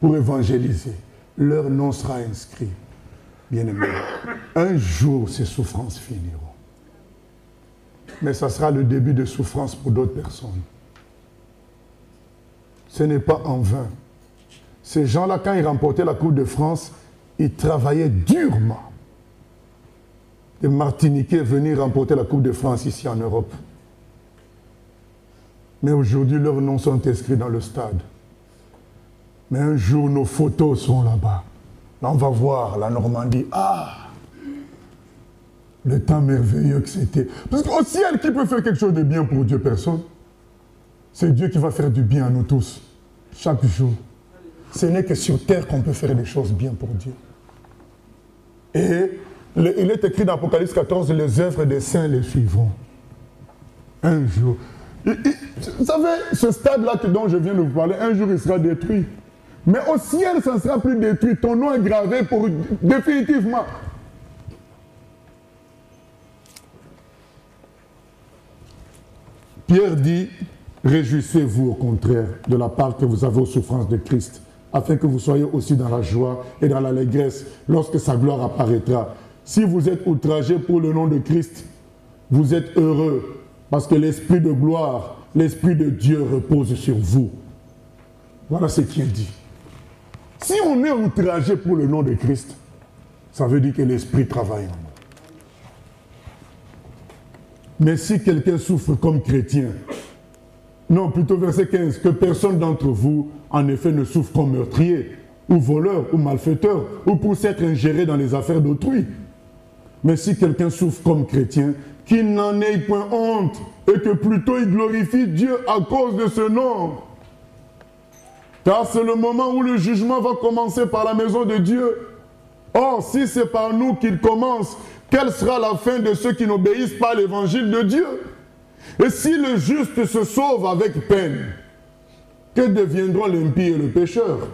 pour évangéliser. Leur nom sera inscrit. Bien-aimés, un jour ces souffrances finiront. Mais ça sera le début de souffrance pour d'autres personnes. Ce n'est pas en vain. Ces gens-là, quand ils remportaient la Coupe de France, ils travaillaient durement. Des Martiniquais venir remporter la Coupe de France ici en Europe. Mais aujourd'hui, leurs noms sont inscrits dans le stade. Mais un jour, nos photos seront là-bas. Là, on va voir la Normandie. Ah! Le temps merveilleux que c'était. Parce qu'au ciel, qui peut faire quelque chose de bien pour Dieu? Personne. C'est Dieu qui va faire du bien à nous tous, chaque jour. Ce n'est que sur terre qu'on peut faire des choses bien pour Dieu. Et il est écrit dans Apocalypse 14, les œuvres des saints les suivront. Un jour. Vous savez, ce stade-là dont je viens de vous parler, un jour il sera détruit. Mais au ciel, ça ne sera plus détruit. Ton nom est gravé pour définitivement. Pierre dit, réjouissez-vous au contraire de la part que vous avez aux souffrances de Christ, afin que vous soyez aussi dans la joie et dans l'allégresse lorsque sa gloire apparaîtra. Si vous êtes outragés pour le nom de Christ, vous êtes heureux, parce que l'Esprit de gloire, l'Esprit de Dieu repose sur vous. Voilà ce qui est dit. Si on est outragé pour le nom de Christ, ça veut dire que l'Esprit travaille en nous. Mais si quelqu'un souffre comme chrétien, Non, plutôt verset 15. Que personne d'entre vous, en effet, ne souffre comme meurtrier, ou voleur, ou malfaiteur, ou pour s'être ingéré dans les affaires d'autrui. Mais si quelqu'un souffre comme chrétien, qu'il n'en ait point honte, et que plutôt il glorifie Dieu à cause de ce nom. Car c'est le moment où le jugement va commencer par la maison de Dieu. Or, si c'est par nous qu'il commence, quelle sera la fin de ceux qui n'obéissent pas à l'évangile de Dieu? Et si le juste se sauve avec peine, que deviendront l'impie et le pécheur?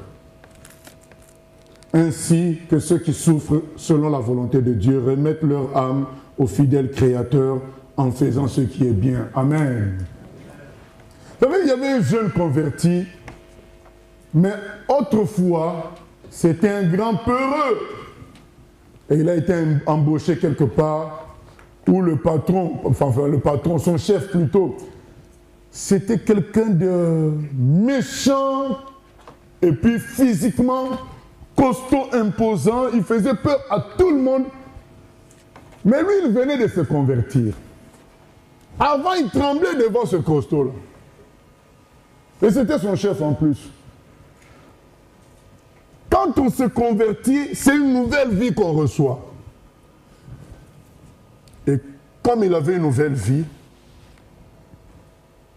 Ainsi que ceux qui souffrent selon la volonté de Dieu remettent leur âme au fidèle Créateur en faisant ce qui est bien. Amen. Vous savez, il y avait un jeune converti, mais autrefois, c'était un grand peureux. Et il a été embauché quelque part où le patron, son chef plutôt, c'était quelqu'un de méchant et puis physiquement costaud, imposant. Il faisait peur à tout le monde. Mais lui, il venait de se convertir. Avant, il tremblait devant ce costaud-là. Et c'était son chef en plus. Quand on se convertit, c'est une nouvelle vie qu'on reçoit. Et comme il avait une nouvelle vie,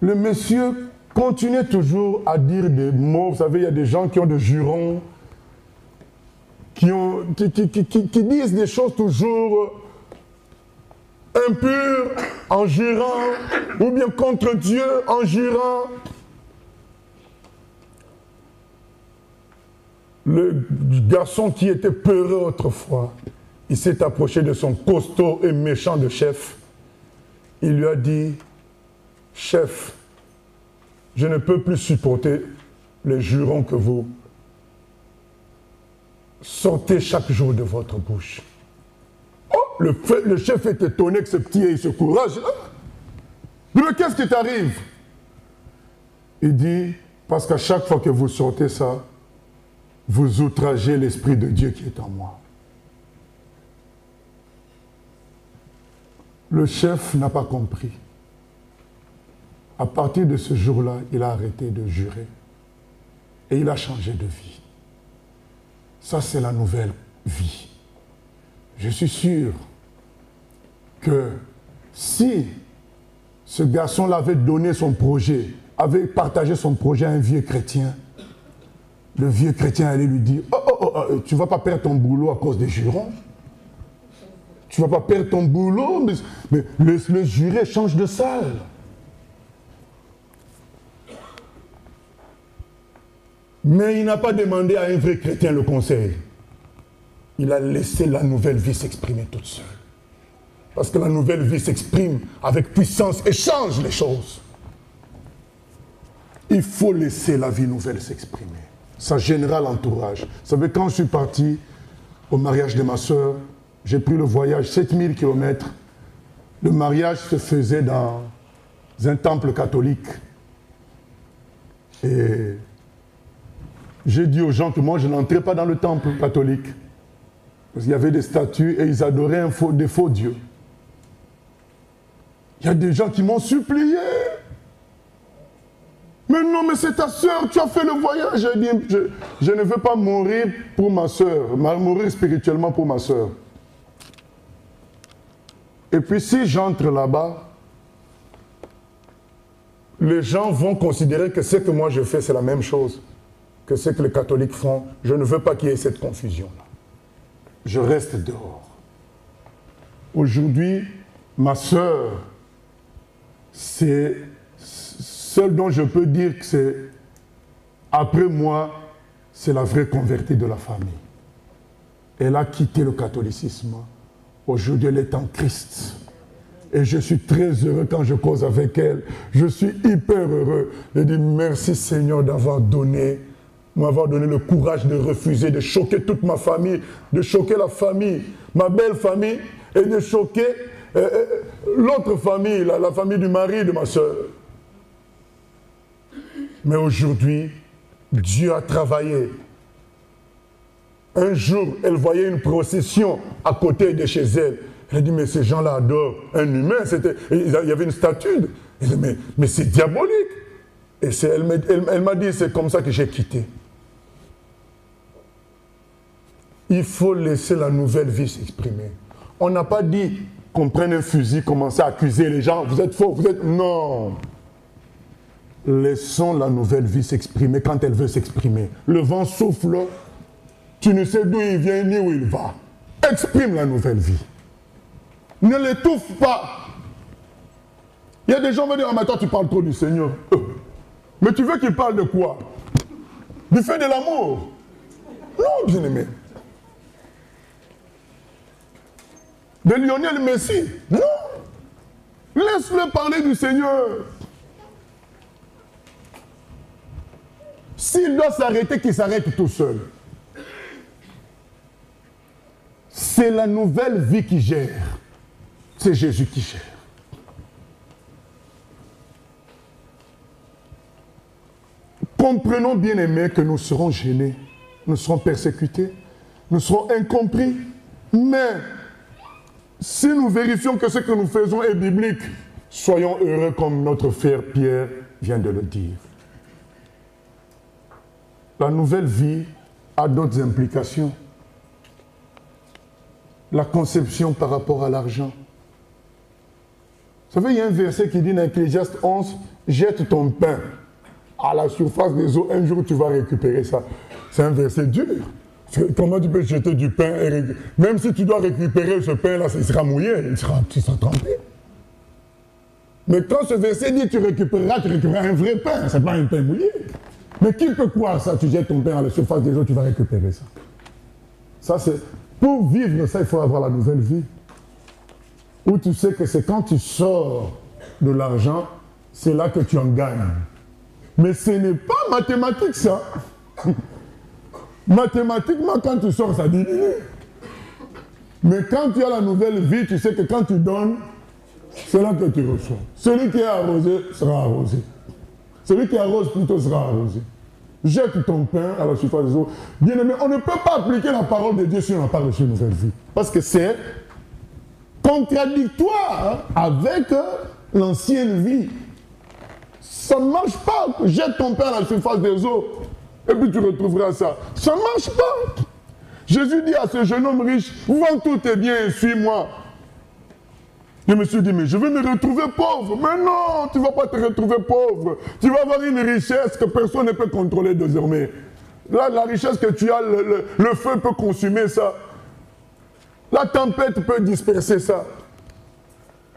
le monsieur continuait toujours à dire des mots. Vous savez, il y a des gens qui ont des jurons, qui disent des choses toujours impures en jurant, ou bien contre Dieu en jurant. Le garçon qui était peureux autrefois, il s'est approché de son costaud et méchant de chef. Il lui a dit, « Chef, je ne peux plus supporter les jurons que vous sortez chaque jour de votre bouche. » Oh, le chef est étonné que ce petit ait ce courage. Mais qu'est-ce qui t'arrive? Il dit, parce qu'à chaque fois que vous sortez ça, vous outragez l'Esprit de Dieu qui est en moi. Le chef n'a pas compris. À partir de ce jour-là, il a arrêté de jurer. Et il a changé de vie. Ça, c'est la nouvelle vie. Je suis sûr que si ce garçon-là avait donné son projet, avait partagé son projet à un vieux chrétien, le vieux chrétien allait lui dire, tu ne vas pas perdre ton boulot à cause des jurons. Tu ne vas pas perdre ton boulot, mais le juré change de salle. Mais il n'a pas demandé à un vrai chrétien le conseil. Il a laissé la nouvelle vie s'exprimer toute seule. Parce que la nouvelle vie s'exprime avec puissance et change les choses. Il faut laisser la vie nouvelle s'exprimer. Ça générera l'entourage. Vous savez, quand je suis parti au mariage de ma soeur, j'ai pris le voyage 7000 km. Le mariage se faisait dans un temple catholique. Et j'ai dit aux gens que moi, je n'entrais pas dans le temple catholique. Parce qu'il y avait des statues et ils adoraient des faux dieux. Il y a des gens qui m'ont supplié. Mais non, mais c'est ta soeur, tu as fait le voyage. J'ai dit, je ne veux pas mourir pour ma soeur, mourir spirituellement pour ma soeur. Et puis si j'entre là-bas, les gens vont considérer que ce que moi je fais, c'est la même chose que ce que les catholiques font. Je ne veux pas qu'il y ait cette confusion-là. Je reste dehors. Aujourd'hui, ma soeur, c'est celle dont je peux dire que c'est, après moi, c'est la vraie convertie de la famille. Elle a quitté le catholicisme. Aujourd'hui, elle est en Christ. Et je suis très heureux quand je cause avec elle. Je suis hyper heureux. Je dis merci Seigneur m'avoir donné le courage de refuser, de choquer toute ma famille, de choquer la famille, ma belle famille, et de choquer l'autre famille, la famille du mari de ma soeur. Mais aujourd'hui, Dieu a travaillé. Un jour, elle voyait une procession à côté de chez elle. Elle a dit, mais ces gens-là adorent un humain. Il y avait une statue. Elle dit, mais c'est diabolique. Et elle m'a dit, c'est comme ça que j'ai quitté. Il faut laisser la nouvelle vie s'exprimer. On n'a pas dit qu'on prenne un fusil, commencer à accuser les gens. Vous êtes faux, vous êtes... Non. Laissons la nouvelle vie s'exprimer quand elle veut s'exprimer. Le vent souffle, tu ne sais d'où il vient ni où il va. Exprime la nouvelle vie. Ne l'étouffe pas. Il y a des gens qui vont dire, ah mais toi tu parles trop du Seigneur. Mais tu veux qu'il parle de quoi? Du fait de l'amour? Non, bien-aimé. De Lionel Messi? Non. Laisse-le parler du Seigneur. S'il doit s'arrêter, qu'il s'arrête tout seul. C'est la nouvelle vie qui gère. C'est Jésus qui gère. Comprenons, bien-aimés, que nous serons gênés, nous serons persécutés, nous serons incompris. Mais si nous vérifions que ce que nous faisons est biblique, soyons heureux comme notre frère Pierre vient de le dire. La nouvelle vie a d'autres implications. La conception par rapport à l'argent. Vous savez, il y a un verset qui dit dans Ecclésiaste 11, « Jette ton pain à la surface des eaux, un jour tu vas récupérer ça. » C'est un verset dur. Comment tu peux jeter du pain et même si tu dois récupérer ce pain-là, il sera mouillé, il sera trempé. Mais quand ce verset dit tu récupéreras un vrai pain, ce n'est pas un pain mouillé. Mais qui peut croire ça? Tu jettes ton pain à la surface des eaux, tu vas récupérer ça. Ça, c'est... Pour vivre ça, il faut avoir la nouvelle vie. Où tu sais que c'est quand tu sors de l'argent, c'est là que tu en gagnes. Mais ce n'est pas mathématique, ça. Mathématiquement, quand tu sors, ça diminue. Mais quand tu as la nouvelle vie, tu sais que quand tu donnes, c'est là que tu reçois. Celui qui est arrosé sera arrosé. Celui qui arrose plutôt sera arrosé. Jette ton pain à la surface des eaux. Bien aimé, on ne peut pas appliquer la parole de Dieu si on n'a pas reçu une nouvelle vie. Parce que c'est contradictoire avec l'ancienne vie. Ça ne marche pas. Jette ton pain à la surface des eaux et puis tu retrouveras ça. Ça ne marche pas. Jésus dit à ce jeune homme riche, vends tous tes biens et suis-moi. Je me suis dit, mais je vais me retrouver pauvre. Mais non, tu ne vas pas te retrouver pauvre. Tu vas avoir une richesse que personne ne peut contrôler désormais. Là, la richesse que tu as, le feu peut consumer ça. La tempête peut disperser ça.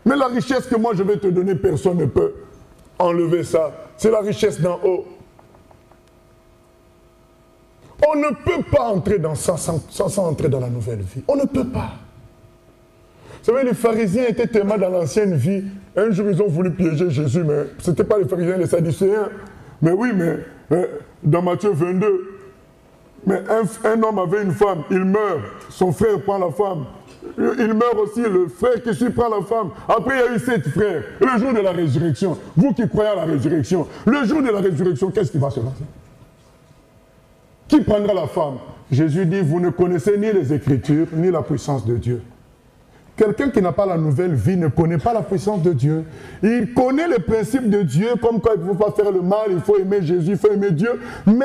Mais la richesse que moi je vais te donner, personne ne peut enlever ça. C'est la richesse d'en haut. On ne peut pas entrer dans ça sans entrer dans la nouvelle vie. On ne peut pas. Vous savez, les pharisiens étaient tellement dans l'ancienne vie. Un jour, ils ont voulu piéger Jésus, mais ce n'était pas les pharisiens, les sadducéens. Mais oui, mais dans Matthieu 22, mais un homme avait une femme, il meurt, son frère prend la femme. Il meurt aussi, le frère qui suit prend la femme. Après, il y a eu 7 frères. Le jour de la résurrection, vous qui croyez à la résurrection, le jour de la résurrection, qu'est-ce qui va se passer? Qui prendra la femme? Jésus dit, vous ne connaissez ni les Écritures, ni la puissance de Dieu. Quelqu'un qui n'a pas la nouvelle vie ne connaît pas la puissance de Dieu. Il connaît les principes de Dieu, comme quoi il ne faut pas faire le mal, il faut aimer Jésus, il faut aimer Dieu. Mais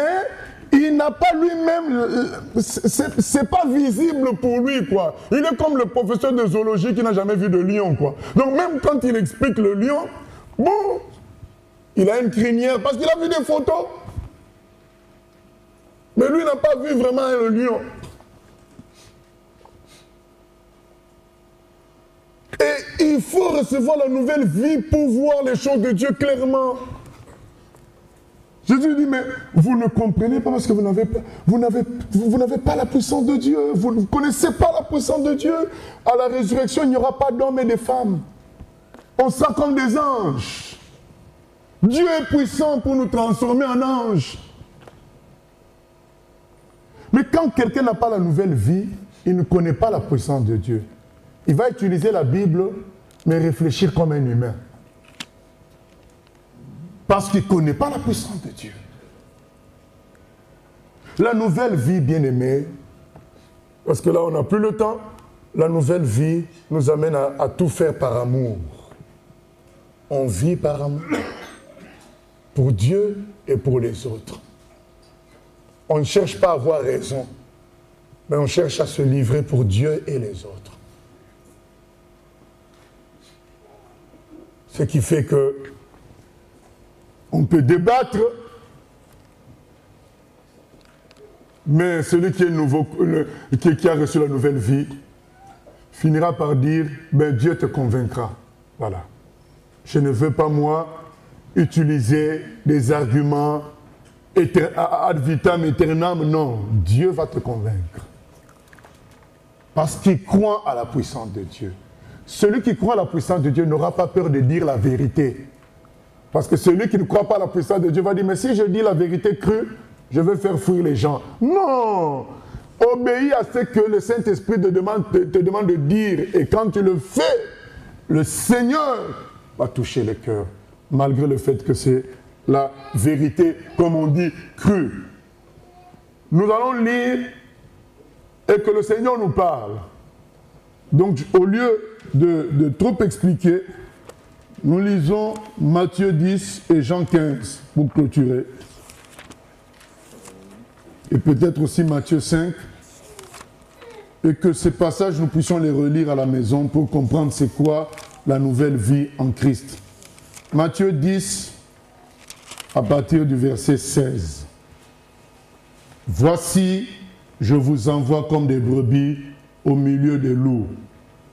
il n'a pas lui-même, c'est pas visible pour lui, quoi. Il est comme le professeur de zoologie qui n'a jamais vu de lion, quoi. Donc même quand il explique le lion, bon, il a une crinière, parce qu'il a vu des photos. Mais lui n'a pas vu vraiment le lion. Et il faut recevoir la nouvelle vie pour voir les choses de Dieu clairement. Jésus dit, mais vous ne comprenez pas parce que vous n'avez pas la puissance de Dieu. Vous ne connaissez pas la puissance de Dieu. À la résurrection, il n'y aura pas d'hommes et de femmes. On sera comme des anges. Dieu est puissant pour nous transformer en anges. Mais quand quelqu'un n'a pas la nouvelle vie, il ne connaît pas la puissance de Dieu. Il va utiliser la Bible, mais réfléchir comme un humain. Parce qu'il ne connaît pas la puissance de Dieu. La nouvelle vie, bien-aimée, parce que là, on n'a plus le temps, la nouvelle vie nous amène à tout faire par amour. On vit par amour. pour Dieu et pour les autres. On ne cherche pas à avoir raison, mais on cherche à se livrer pour Dieu et les autres. Ce qui fait que on peut débattre, mais celui qui est nouveau, qui a reçu la nouvelle vie, finira par dire, ben Dieu te convaincra. Voilà. Je ne veux pas, moi, utiliser des arguments ad vitam aeternam. Non, Dieu va te convaincre. Parce qu'il croit à la puissance de Dieu. Celui qui croit à la puissance de Dieu n'aura pas peur de dire la vérité. Parce que celui qui ne croit pas à la puissance de Dieu va dire, mais si je dis la vérité crue, je vais faire fuir les gens. Non! Obéis à ce que le Saint-Esprit te demande de dire. Et quand tu le fais, le Seigneur va toucher les cœurs. Malgré le fait que c'est la vérité, comme on dit, crue. Nous allons lire et que le Seigneur nous parle. Donc, au lieu de trop expliquer, nous lisons Matthieu 10 et Jean 15 pour clôturer. Et peut-être aussi Matthieu 5. Et que ces passages, nous puissions les relire à la maison pour comprendre c'est quoi la nouvelle vie en Christ. Matthieu 10, à partir du verset 16. Voici, je vous envoie comme des brebis au milieu des loups.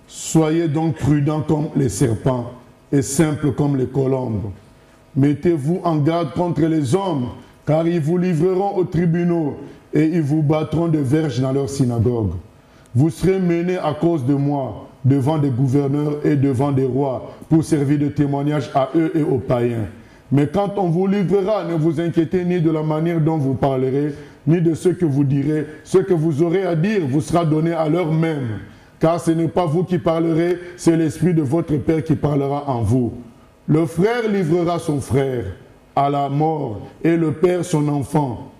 Soyez donc prudents comme les serpents et simples comme les colombes. Mettez-vous en garde contre les hommes, car ils vous livreront aux tribunaux et ils vous battront de verges dans leurs synagogues. Vous serez menés à cause de moi devant des gouverneurs et devant des rois pour servir de témoignage à eux et aux païens. Mais quand on vous livrera, ne vous inquiétez ni de la manière dont vous parlerez, ni de ce que vous direz. Ce que vous aurez à dire vous sera donné à l'heure même. Car ce n'est pas vous qui parlerez, c'est l'Esprit de votre Père qui parlera en vous. Le frère livrera son frère à la mort et le père son enfant.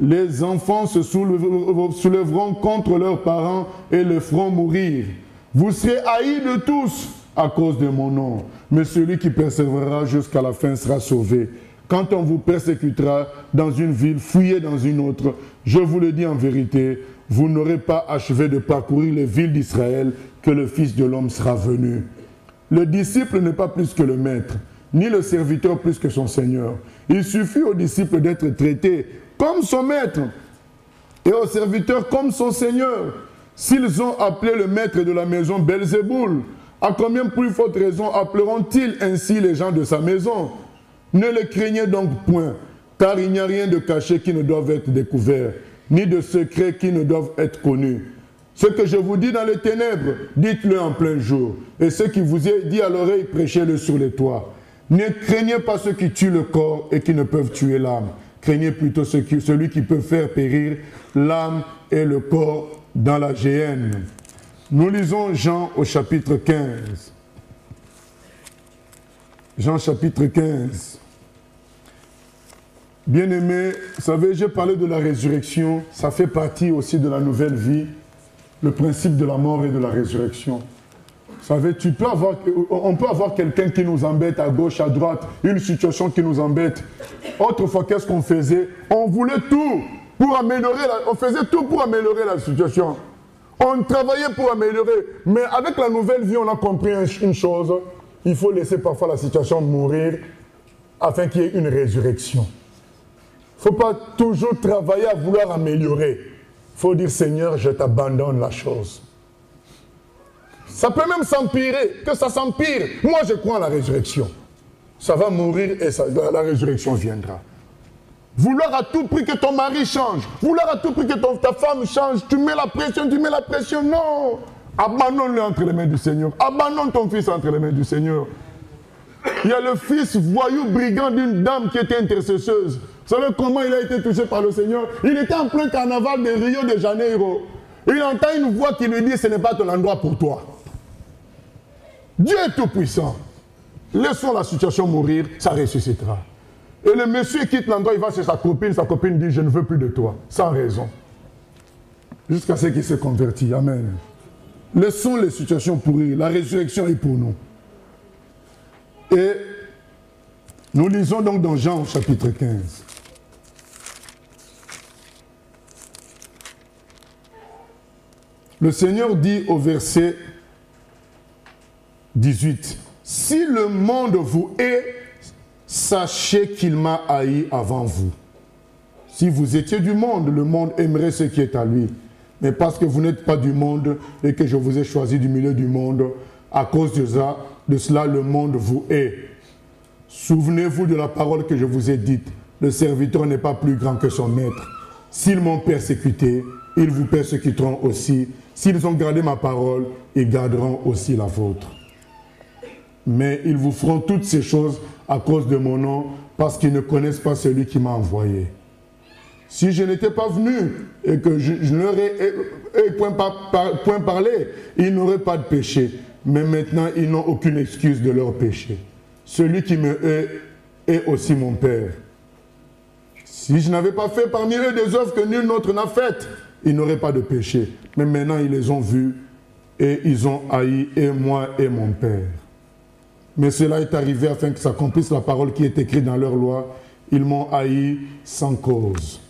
Les enfants se soulèveront contre leurs parents et les feront mourir. Vous serez haïs de tous à cause de mon nom, mais celui qui persévérera jusqu'à la fin sera sauvé. Quand on vous persécutera dans une ville, fuyez dans une autre. Je vous le dis en vérité, vous n'aurez pas achevé de parcourir les villes d'Israël que le Fils de l'homme sera venu. Le disciple n'est pas plus que le maître, ni le serviteur plus que son Seigneur. Il suffit au disciple d'être traité comme son maître et au serviteur comme son Seigneur. S'ils ont appelé le maître de la maison Belzéboul, à combien plus forte raison appelleront-ils ainsi les gens de sa maison? Ne les craignez donc point, car il n'y a rien de caché qui ne doive être découvert, ni de secret qui ne doivent être connus. Ce que je vous dis dans les ténèbres, dites-le en plein jour. Et ce qui vous est dit à l'oreille, prêchez-le sur les toits. Ne craignez pas ceux qui tuent le corps et qui ne peuvent tuer l'âme. Craignez plutôt celui qui peut faire périr l'âme et le corps dans la géhenne. Nous lisons Jean au chapitre 15. Jean chapitre 15. Bien-aimés, vous savez, j'ai parlé de la résurrection. Ça fait partie aussi de la nouvelle vie. Le principe de la mort et de la résurrection. Vous savez, on peut avoir quelqu'un qui nous embête à gauche, à droite, une situation qui nous embête. Autrefois, qu'est-ce qu'on faisait? On voulait tout pour améliorer, on faisait tout pour améliorer la situation. On travaillait pour améliorer. Mais avec la nouvelle vie, on a compris une chose. Il faut laisser parfois la situation mourir afin qu'il y ait une résurrection. Il ne faut pas toujours travailler à vouloir améliorer. Il faut dire, Seigneur, je t'abandonne la chose. Ça peut même s'empirer, que ça s'empire. Moi, je crois en la résurrection. Ça va mourir et la résurrection viendra. Vouloir à tout prix que ton mari change, vouloir à tout prix que ta femme change, tu mets la pression, non. Abandonne-le entre les mains du Seigneur. Abandonne ton fils entre les mains du Seigneur. Il y a le fils voyou brigand d'une dame qui était intercesseuse. Vous savez comment il a été touché par le Seigneur? Il était en plein carnaval de Rio de Janeiro. Il entend une voix qui lui dit, ce n'est pas ton endroit pour toi. Dieu est tout puissant. Laissons la situation mourir, ça ressuscitera. Et le monsieur quitte l'endroit, il va chez sa copine dit, je ne veux plus de toi, sans raison. Jusqu'à ce qu'il se convertit. Amen. Laissons les situations pourrir, la résurrection est pour nous. Et Nous lisons donc dans Jean au chapitre 15. Le Seigneur dit au verset 18, « Si le monde vous hait, sachez qu'il m'a haï avant vous. Si vous étiez du monde, le monde aimerait ce qui est à lui. Mais parce que vous n'êtes pas du monde et que je vous ai choisi du milieu du monde, à cause de cela, le monde vous hait. Souvenez-vous de la parole que je vous ai dite. Le serviteur n'est pas plus grand que son maître. S'ils m'ont persécuté, ils vous persécuteront aussi. S'ils ont gardé ma parole, ils garderont aussi la vôtre. Mais ils vous feront toutes ces choses à cause de mon nom, parce qu'ils ne connaissent pas celui qui m'a envoyé. Si je n'étais pas venu et que je ne leur ai point parlé, ils n'auraient pas de péché. Mais maintenant, ils n'ont aucune excuse de leur péché. Celui qui me hait est aussi mon Père. Si je n'avais pas fait parmi eux des œuvres que nul autre n'a faites, ils n'auraient pas de péché. Mais maintenant, ils les ont vus et ils ont haï, et moi et mon Père. Mais cela est arrivé afin que s'accomplisse la parole qui est écrite dans leur loi. Ils m'ont haï sans cause.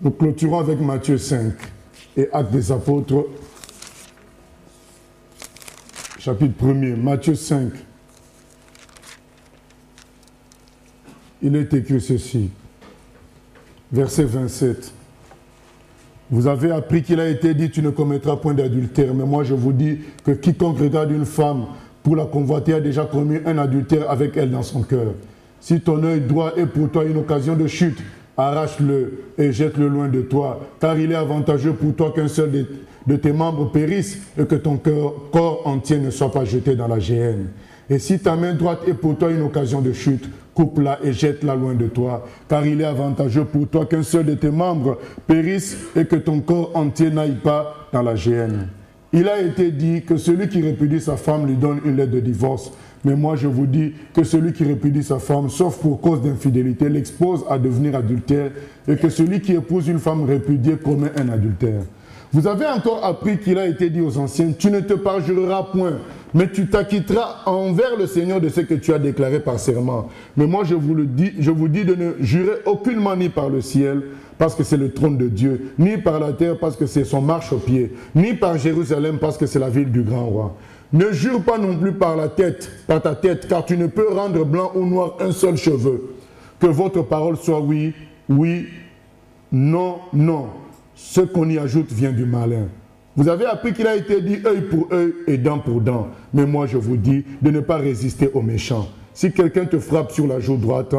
Nous clôturons avec Matthieu 5 et Actes des Apôtres, chapitre 1er, Matthieu 5. Il est écrit ceci, verset 27. Vous avez appris qu'il a été dit, tu ne commettras point d'adultère. Mais moi je vous dis que quiconque regarde une femme pour la convoiter a déjà commis un adultère avec elle dans son cœur. Si ton œil droit est pour toi une occasion de chute, arrache-le et jette-le loin de toi, car il est avantageux pour toi qu'un seul de tes membres périsse et que ton corps entier ne soit pas jeté dans la géhenne. Et si ta main droite est pour toi une occasion de chute, coupe-la et jette-la loin de toi, car il est avantageux pour toi qu'un seul de tes membres périsse et que ton corps entier n'aille pas dans la géhenne. Il a été dit que celui qui répudie sa femme lui donne une lettre de divorce. Mais moi je vous dis que celui qui répudie sa femme, sauf pour cause d'infidélité, l'expose à devenir adultère, et que celui qui épouse une femme répudiée commet un adultère. Vous avez encore appris qu'il a été dit aux anciens, tu ne te parjureras point, mais tu t'acquitteras envers le Seigneur de ce que tu as déclaré par serment. Mais moi je vous dis de ne jurer aucunement ni par le ciel, parce que c'est le trône de Dieu, ni par la terre, parce que c'est son marchepied, ni par Jérusalem, parce que c'est la ville du grand roi. Ne jure pas non plus par ta tête, car tu ne peux rendre blanc ou noir un seul cheveu. Que votre parole soit oui, oui, non, non. Ce qu'on y ajoute vient du malin. Vous avez appris qu'il a été dit œil pour œil et dent pour dent. Mais moi je vous dis de ne pas résister aux méchants. Si quelqu'un te frappe sur la joue droite,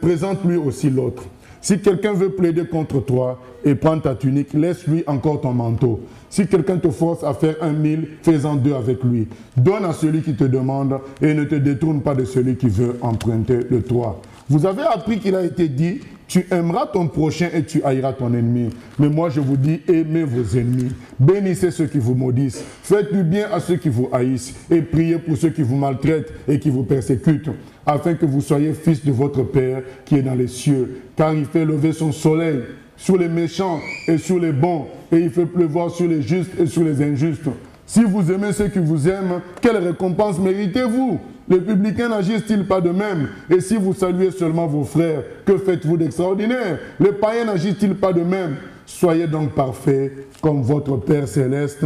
présente-lui aussi l'autre. Si quelqu'un veut plaider contre toi et prendre ta tunique, laisse-lui encore ton manteau. Si quelqu'un te force à faire 1000, fais-en 2 avec lui. Donne à celui qui te demande et ne te détourne pas de celui qui veut emprunter de toi. Vous avez appris qu'il a été dit, tu aimeras ton prochain et tu haïras ton ennemi. Mais moi je vous dis, aimez vos ennemis. Bénissez ceux qui vous maudissent. Faites du bien à ceux qui vous haïssent. Et priez pour ceux qui vous maltraitent et qui vous persécutent, afin que vous soyez fils de votre Père qui est dans les cieux. Car il fait lever son soleil sur les méchants et sur les bons, et il fait pleuvoir sur les justes et sur les injustes. Si vous aimez ceux qui vous aiment, quelle récompense méritez-vous? Les publicains n'agissent-ils pas de même? Et si vous saluez seulement vos frères, que faites-vous d'extraordinaire? Les païens n'agissent-ils pas de même? Soyez donc parfaits, comme votre Père céleste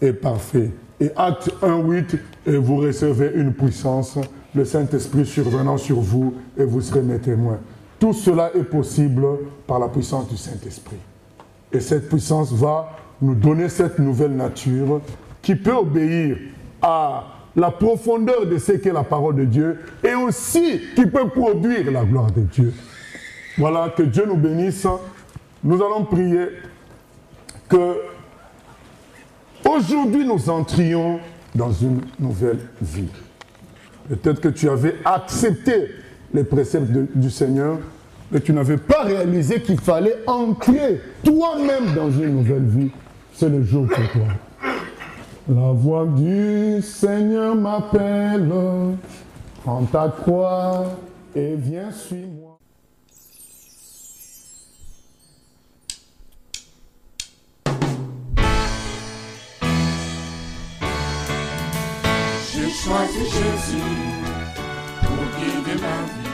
est parfait. Et Acte 1:8, et vous recevez une puissance, le Saint-Esprit survenant sur vous, et vous serez mes témoins. Tout cela est possible par la puissance du Saint-Esprit. Et cette puissance va nous donner cette nouvelle nature qui peut obéir à la profondeur de ce qu'est la parole de Dieu et aussi qui peut produire la gloire de Dieu. Voilà, que Dieu nous bénisse. Nous allons prier que aujourd'hui nous entrions dans une nouvelle vie. Peut-être que tu avais accepté les préceptes du Seigneur, mais tu n'avais pas réalisé qu'il fallait entrer toi-même dans une nouvelle vie. C'est le jour pour toi. La voix du Seigneur m'appelle, prends ta croix et viens, suis-moi. J'ai choisi Jésus pour guider ma vie.